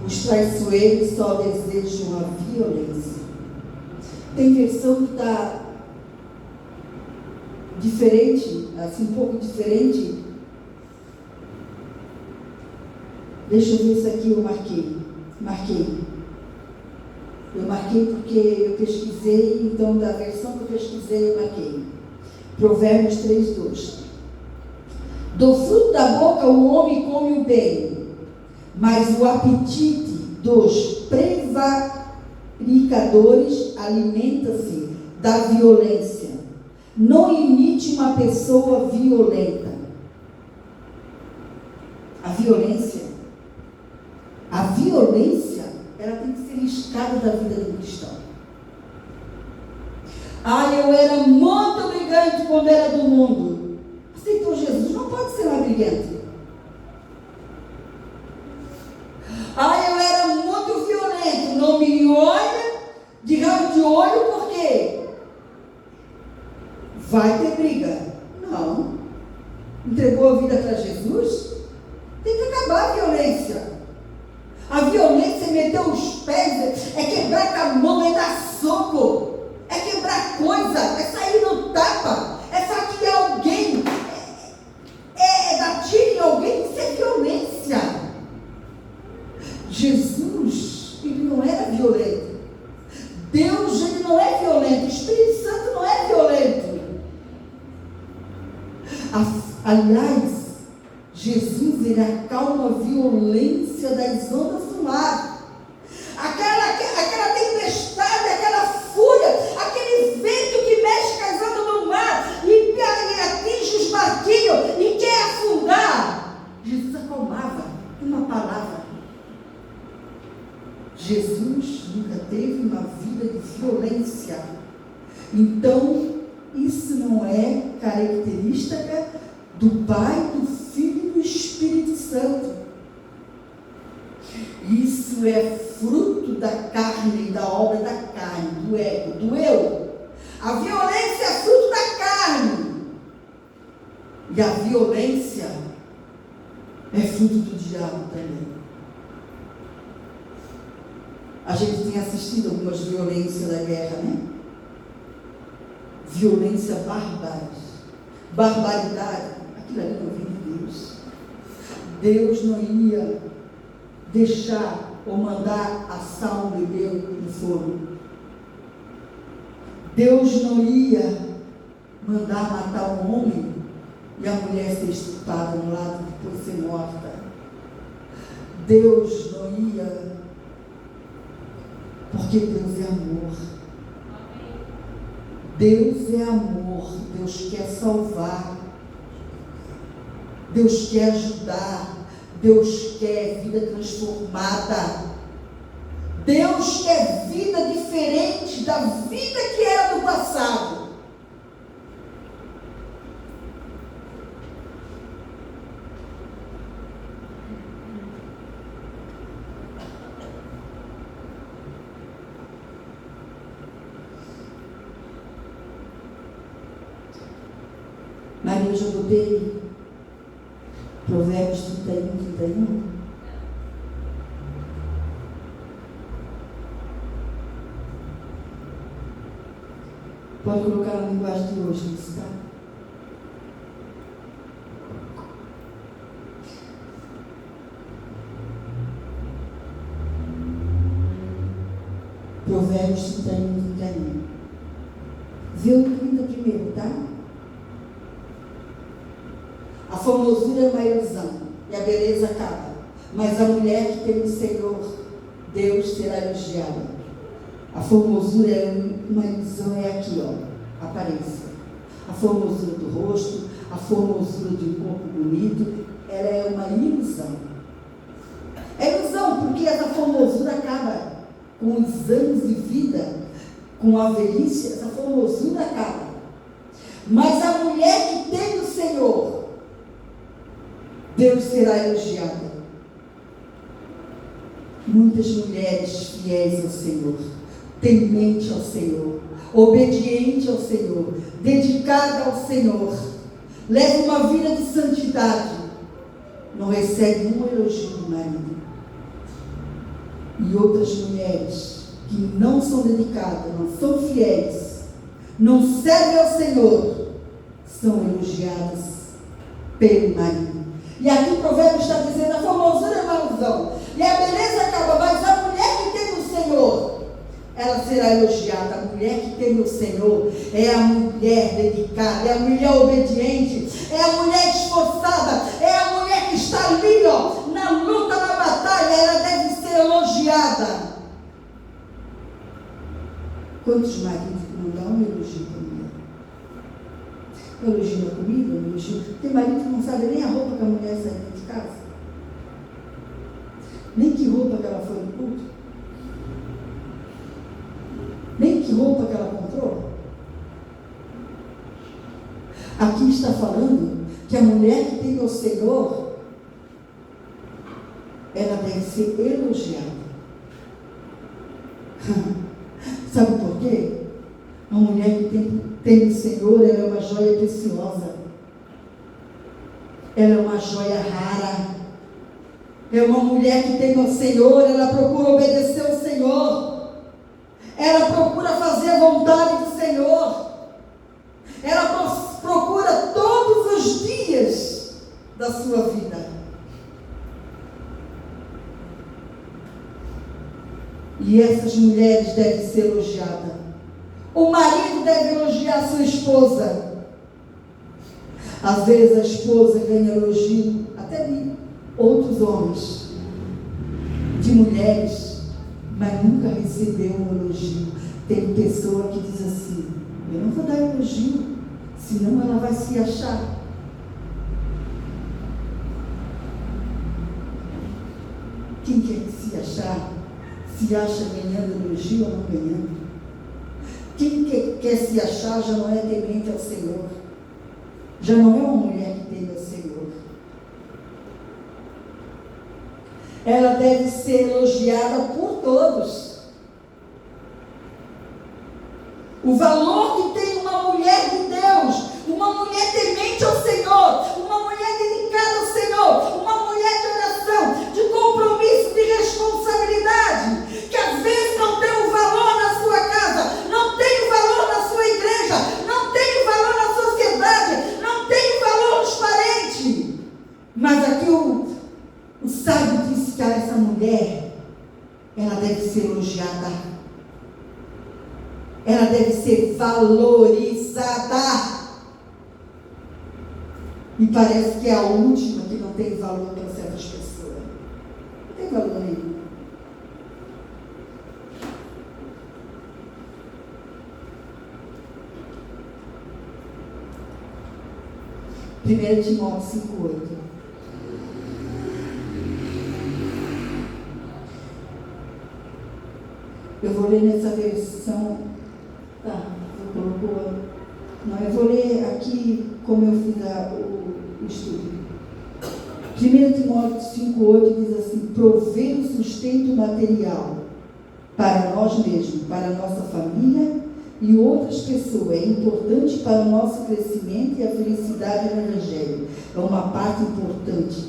Os traiçoeiros só desejam a violência. Tem versão que está diferente, assim um pouco diferente. Deixa eu ver isso aqui, eu marquei. Eu marquei porque eu pesquisei, então da versão que eu pesquisei eu marquei. Provérbios 3:2. Do fruto da boca o homem come o bem, mas o apetite dos prevaricadores alimenta-se da violência. Não imite uma pessoa violenta. A violência, ela tem que ser riscada da vida do cristão. Eu era muito brigante quando era do mundo. Aceitou Jesus, não pode ser mais brigante. Eu era muito violento, não me olha de rabo de olho, por quê? Vai ter briga. Não. Entregou a vida para Jesus? Tem que acabar a violência. A violência é meter os pés, é quebrar com a mão, é dar soco, é quebrar coisa, é sair no tapa, é faquear alguém, é dar tiro em alguém, isso é violência. Jesus, ele não era violento. Deus, ele não é violento. O Espírito Santo não é violento. Aliás, Jesus, ele acalma a violência das ondas do mar. Aquela tempestade, aquela fúria, aquele vento que mexe com as ondas do mar e atinge os barquinhos e quer afundar. Jesus acalmava uma palavra. Jesus nunca teve uma vida de violência. Então, isso não é característica do Pai, do Filho e do Espírito Santo. Isso é fruto da carne, da obra da carne, do ego, do eu. A violência é fruto da carne. E a violência é fruto do diabo também. A gente tem assistido algumas violências da guerra, né? Violência barbaridade. Aquilo ali não vem de Deus. Deus não ia deixar ou mandar Saul um bebê no fogo. Deus não ia mandar matar um homem e a mulher ser estuprada no lado e depois ser morta. Deus não ia, porque Deus é amor. Deus é amor. Deus quer salvar. Deus quer ajudar. Deus quer vida transformada. Deus quer vida diferente da vida que era do passado. Maria, eu já botei Provérbios 31. Pode colocar na linguagem de hoje, tá? Provérbios 31. Vê o 30 primeiro, tá? A formosura é uma ilusão e a beleza acaba, mas a mulher que tem o Senhor, Deus, será elogiada. A formosura é uma ilusão, é aqui, ó, a aparência. A formosura do rosto, a formosura de um corpo bonito, ela é uma ilusão. É ilusão porque essa formosura acaba com os anos de vida, com a velhice, essa formosura acaba. Mas a mulher que tem o Senhor, Deus será elogiada. Muitas mulheres fiéis ao Senhor, temente ao Senhor, obediente ao Senhor, dedicada ao Senhor, leva uma vida de santidade, não recebe um elogio do marido. E outras mulheres que não são dedicadas, não são fiéis, não servem ao Senhor, são elogiadas pelo marido. E aqui o provérbio está dizendo: a formosura é uma ilusão, e a beleza acaba, mas a mulher que tem o Senhor, ela será elogiada. A mulher que tem o Senhor é a mulher dedicada, é a mulher obediente, é a mulher esforçada, é a mulher que está ali, ó, na luta, na batalha. Ela deve ser elogiada. Quantos maridos que não dão um elogio para a mulher? Elogio na comida, elogio. Tem marido que não sabe nem a roupa que a mulher sai de casa, nem que roupa que ela foi no culto, nem que roupa que ela comprou. Aqui está falando que a mulher que tem o Senhor, ela deve ser elogiada. Sabe por quê? A mulher que tem o Senhor, ela é uma joia preciosa. Ela é uma joia rara. É uma mulher que tem o Senhor, ela procura obedecer ao Senhor. Ela procura fazer a vontade do Senhor. Ela procura todos os dias da sua vida. E essas mulheres devem ser elogiadas. O marido deve elogiar a sua esposa. Às vezes a esposa ganha elogio, até de outros homens, de mulheres, mas nunca recebeu um elogio. Tem pessoa que diz assim: eu não vou dar elogio, senão ela vai se achar. Quem quer se achar, se acha ganhando elogio ou não ganhando. Quem quer se achar já não é temente ao Senhor, já não é uma mulher que teme ao Senhor. Ela deve ser elogiada por todos. O valor que tem uma mulher de Deus, uma mulher temente ao Senhor, uma mulher dedicada ao Senhor, uma mulher de oração, de compromisso, de responsabilidade, que às vezes não tem o valor na sua casa, não tem o valor na sua igreja, não tem o valor na sociedade, não tem o valor nos parentes. Mas aqui o sábio disse que essa mulher, ela deve ser elogiada, ela deve ser valorizada. E parece que é a última que não tem valor para certas pessoas. Não tem valor nenhum. Primeiro Timóteo 5,8. Eu vou ler nessa versão. Tá, colocou. Não, eu vou ler aqui como eu fiz o estudo. 1 Timóteo 5,8 diz assim: prover o sustento material para nós mesmos, para a nossa família e outras pessoas é importante para o nosso crescimento e a felicidade no Evangelho. É uma parte importante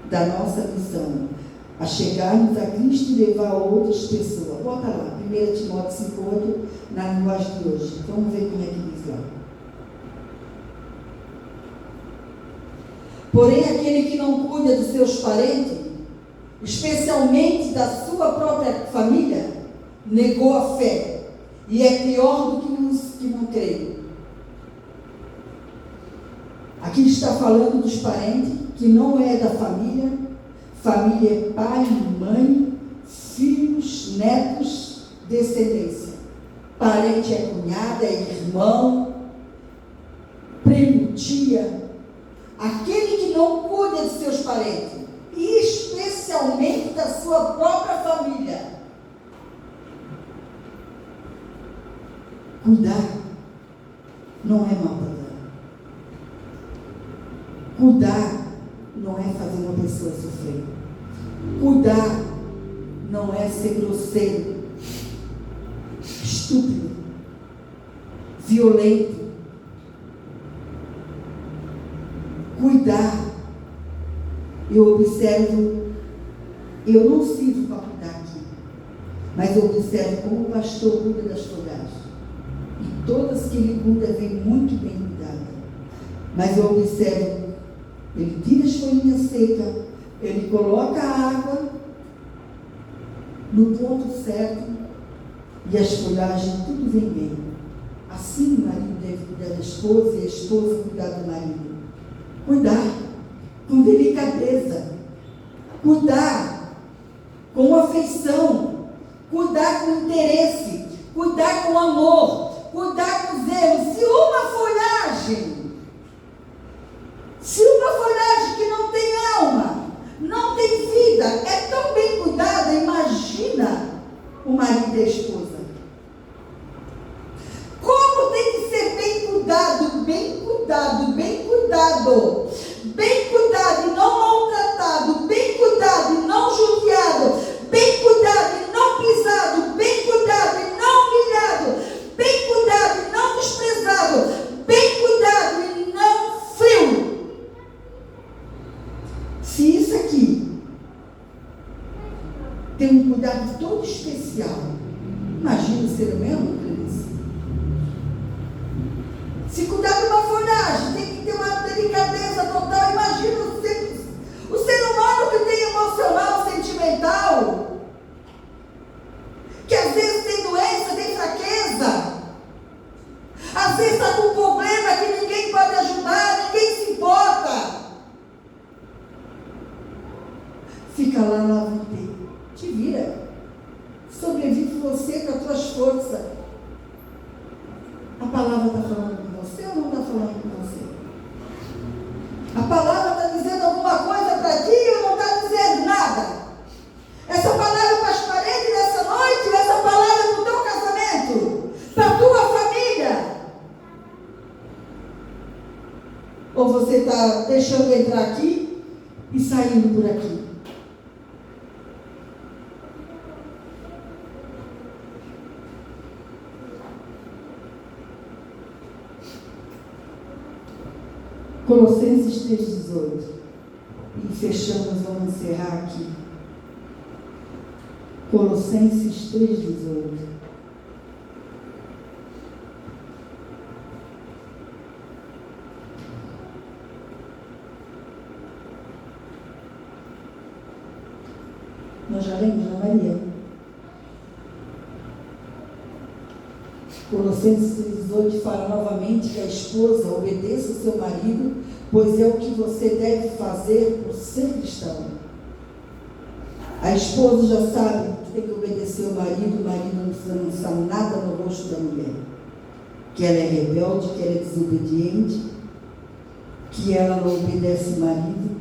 da nossa missão, a chegarmos a Cristo e levar a outras pessoas. Bota lá, 1 Timóteo 5,8, na linguagem de hoje. Vamos ver como é que diz lá. Porém, aquele que não cuida dos seus parentes, especialmente da sua própria família, negou a fé, e é pior do que os que não creem. Aqui está falando dos parentes, que não é da família. Família é pai, mãe, filhos, netos, descendência. Parente é cunhada, é irmão, primo, tia. Aquele que não cuida de seus parentes, e especialmente da sua própria família. Cuidar não é maltratar. Cuidar não é fazer uma pessoa sofrer. Cuidar não é ser grosseiro, estúpido, violento. Cuidar. Eu observo, eu não sirvo para cuidar aqui, mas eu observo como o pastor cuida das folhagens. E todas que ele cuida vêm muito bem cuidadas. Mas eu observo, ele tira as folhinhas secas, ele coloca a água no ponto certo e as folhagens tudo vem bem. Assim o marido deve cuidar da esposa e a esposa cuidar do marido. Cuidar com delicadeza, cuidar com afeição, cuidar com interesse, cuidar com amor, cuidar com zelo. Se uma folhagem que não tem alma, não tem vida, é tão bem cuidada, imagina o marido e a esposa. Como tem que ser bem cuidado, bem cuidado, bem cuidado, bem cuidado e não maltratado, bem cuidado e não judiado, bem cuidado e não pisado, bem cuidado e não humilhado, bem cuidado e não desprezado, bem cuidado e não frio. Se isso aqui tem um cuidado todo especial, imagina o ser humano, Cris. Se cuidar de uma folhagem, tem que ter uma delicadeza total. Imagina o ser humano que tem emocional, sentimental, que às vezes tem doença, tem fraqueza, às vezes está com um problema que ninguém pode ajudar, ninguém se importa. Fica lá na vida, te vira, sobrevive você com as tuas forças. A palavra está falando com você ou não está falando com você? A palavra está dizendo alguma coisa para ti ou não está dizendo nada? Essa palavra para as paredes dessa noite, ou essa palavra para o teu casamento, para a tua família? Ou você está deixando entrar aqui e saindo por aqui? Colossenses 3,18. E fechamos, vamos encerrar aqui. Colossenses 3,18. Nós já lemos, Ana Maria? Colossenses 3,18 fala novamente que a esposa obedeça ao seu marido, pois é o que você deve fazer por ser cristão. A esposa já sabe que tem que obedecer ao marido, o marido não precisa lançar nada no rosto da mulher. Que ela é rebelde, que ela é desobediente, que ela não obedece ao marido.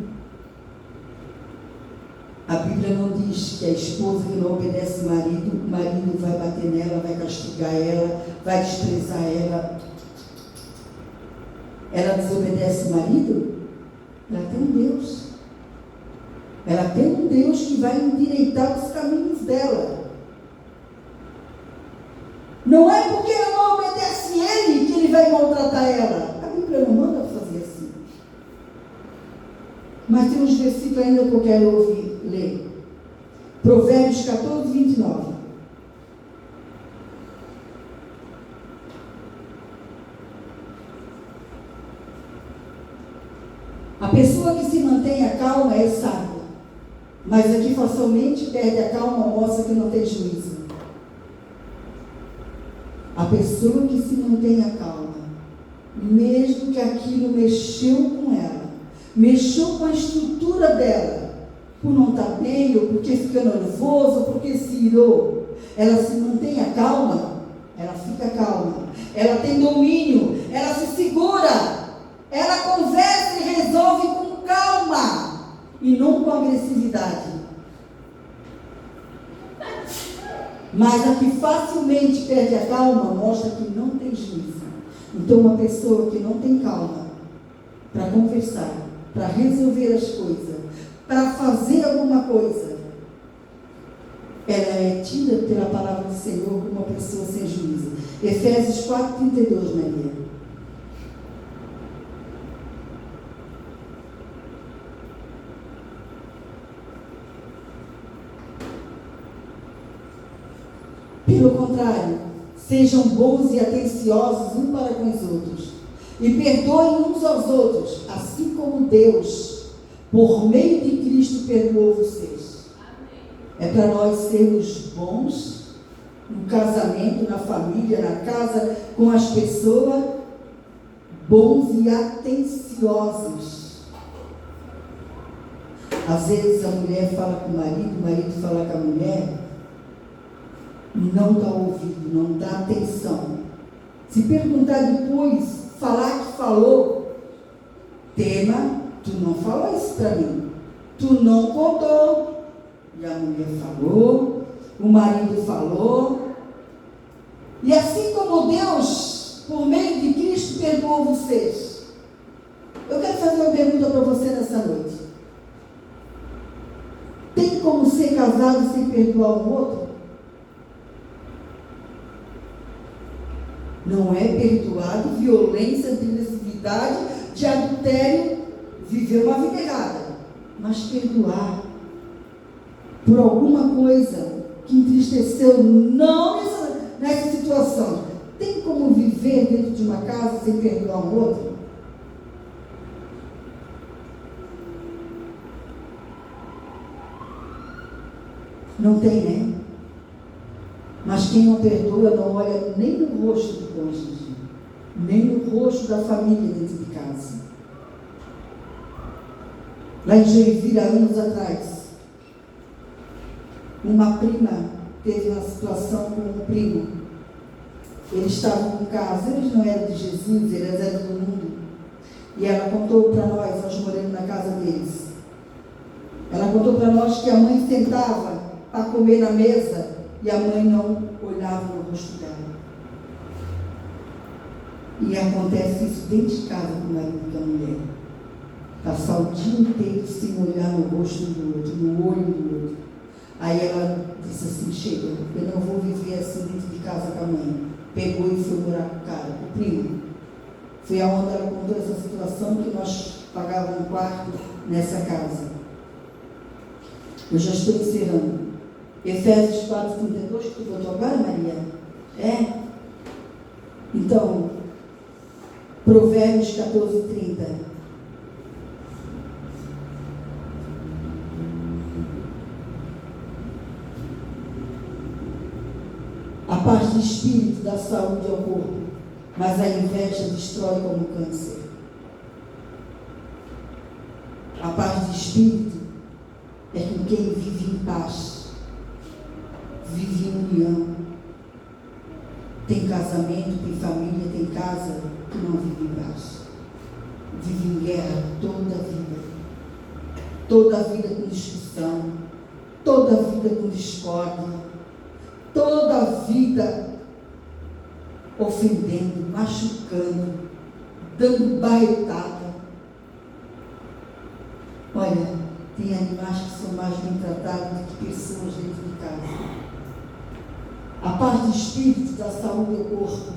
A Bíblia não diz que a esposa que não obedece ao marido, o marido vai bater nela, vai castigar ela, vai desprezar ela. Ela desobedece ao marido? Ela tem um Deus. Ela tem um Deus que vai endireitar os caminhos dela. Não é porque ela não obedece a ele que ele vai maltratar ela. A Bíblia não manda fazer assim. Mas tem uns versículos ainda que eu quero ouvir, ler. Provérbios 14, 29. A pessoa que se mantém calma é sábia, mas a que facilmente perde a calma mostra que não tem juízo. A pessoa que se mantém calma, mesmo que aquilo mexeu com ela, mexeu com a estrutura dela, por não estar bem, ou porque fica nervoso, ou porque se irou, ela se mantém calma, ela fica calma, ela tem domínio, ela se segura. Ela conversa e resolve com calma e não com agressividade. Mas a que facilmente perde a calma mostra que não tem juízo. Então, uma pessoa que não tem calma para conversar, para resolver as coisas, para fazer alguma coisa, ela é tida pela palavra do Senhor como uma pessoa sem juízo. Efésios 4,32, Maria. pelo contrário, sejam bons e atenciosos uns para com os outros. E perdoem uns aos outros, assim como Deus, por meio de Cristo, perdoou vocês. É para nós sermos bons no casamento, na família, na casa, com as pessoas, bons e atenciosos. Às vezes a mulher fala com o marido fala com a mulher, não dá ouvido, não dá atenção. Se perguntar depois, falar que falou, tema, tu não falou isso para mim, tu não contou. E a mulher falou, o marido falou. E assim como Deus, por meio de Cristo, perdoou vocês. Eu quero fazer uma pergunta para você nessa noite. Tem como ser casado sem perdoar um outro? Não é perdoar de violência, de agressividade, de adultério, viver uma vida errada. Mas perdoar por alguma coisa que entristeceu, não nessa situação. Tem como viver dentro de uma casa sem perdoar um outro? Não tem, né? Mas quem não perdoa não olha nem no rosto do cônjuge, nem no rosto da família dentro de casa. Lá em Joinville, há anos atrás, uma prima teve uma situação com um primo. Eles estavam em casa, eles não eram de Jesus, eles eram do mundo. E ela contou para nós moramos na casa deles. Ela contou para nós que a mãe sentava para comer na mesa e a mãe não olhava no rosto dela. E acontece isso dentro de casa com o marido da mulher. Passar o dia inteiro sem olhar no rosto do outro, no olho do outro. Aí ela disse assim, chega, eu não vou viver assim dentro de casa com a mãe. Pegou e foi morar com o cara, o primo. Foi aonde ela contou essa situação que nós pagávamos um quarto nessa casa. Eu já estou encerrando. Efésios 4:32, que tu botou agora, Maria? É? Então, Provérbios 14:30. A paz de espírito dá saúde ao corpo, mas a inveja destrói como câncer. A paz de espírito é com quem vive em paz, vive em união. Tem casamento, tem família, tem casa que não vive em paz. Vive em guerra toda a vida. Toda a vida com discussão, toda a vida com discórdia, toda a vida ofendendo, machucando, dando barretada. Olha, tem animais que são mais bem tratados do que pessoas dentro de casa. A paz do espírito dá saúde ao corpo.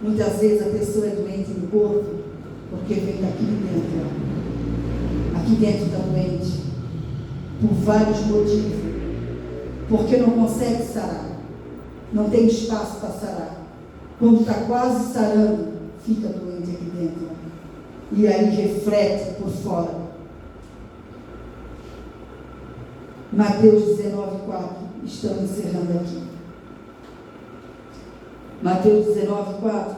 Muitas vezes a pessoa é doente no corpo porque vem daqui dentro. Aqui dentro está doente por vários motivos. Porque não consegue sarar. Não tem espaço para sarar. Quando está quase sarando, fica doente aqui dentro. E aí reflete por fora. Mateus 19:4. Estamos encerrando aqui. Mateus 19:4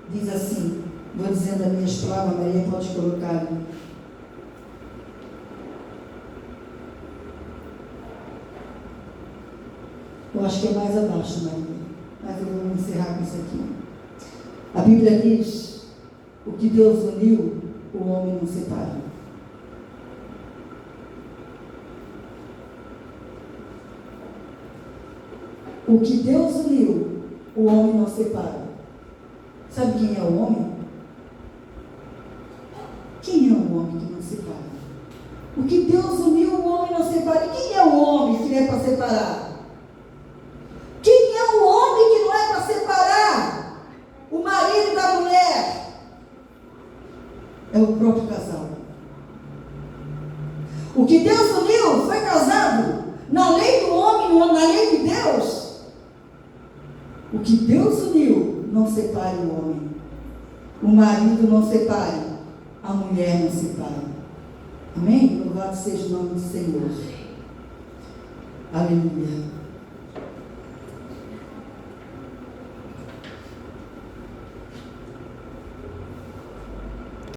diz assim, vou dizendo as minhas palavras, Maria pode colocar ali. Eu acho que é mais abaixo, Maria, mas eu vou encerrar com isso aqui. A Bíblia diz, o que Deus uniu, o homem não separa. O que Deus uniu, o homem não separa. Sabe quem é o homem? Quem é o homem que não separa? O que Deus uniu, o homem não separa. E quem é o homem que é para separar? Quem é o homem que não é para separar o marido da mulher? É o próprio casal. O que Deus uniu foi casado na lei do homem, na lei de Deus. O que Deus uniu, não separe o homem. O marido não separe, a mulher não separe. Amém? Louvado seja o nome do Senhor. Aleluia.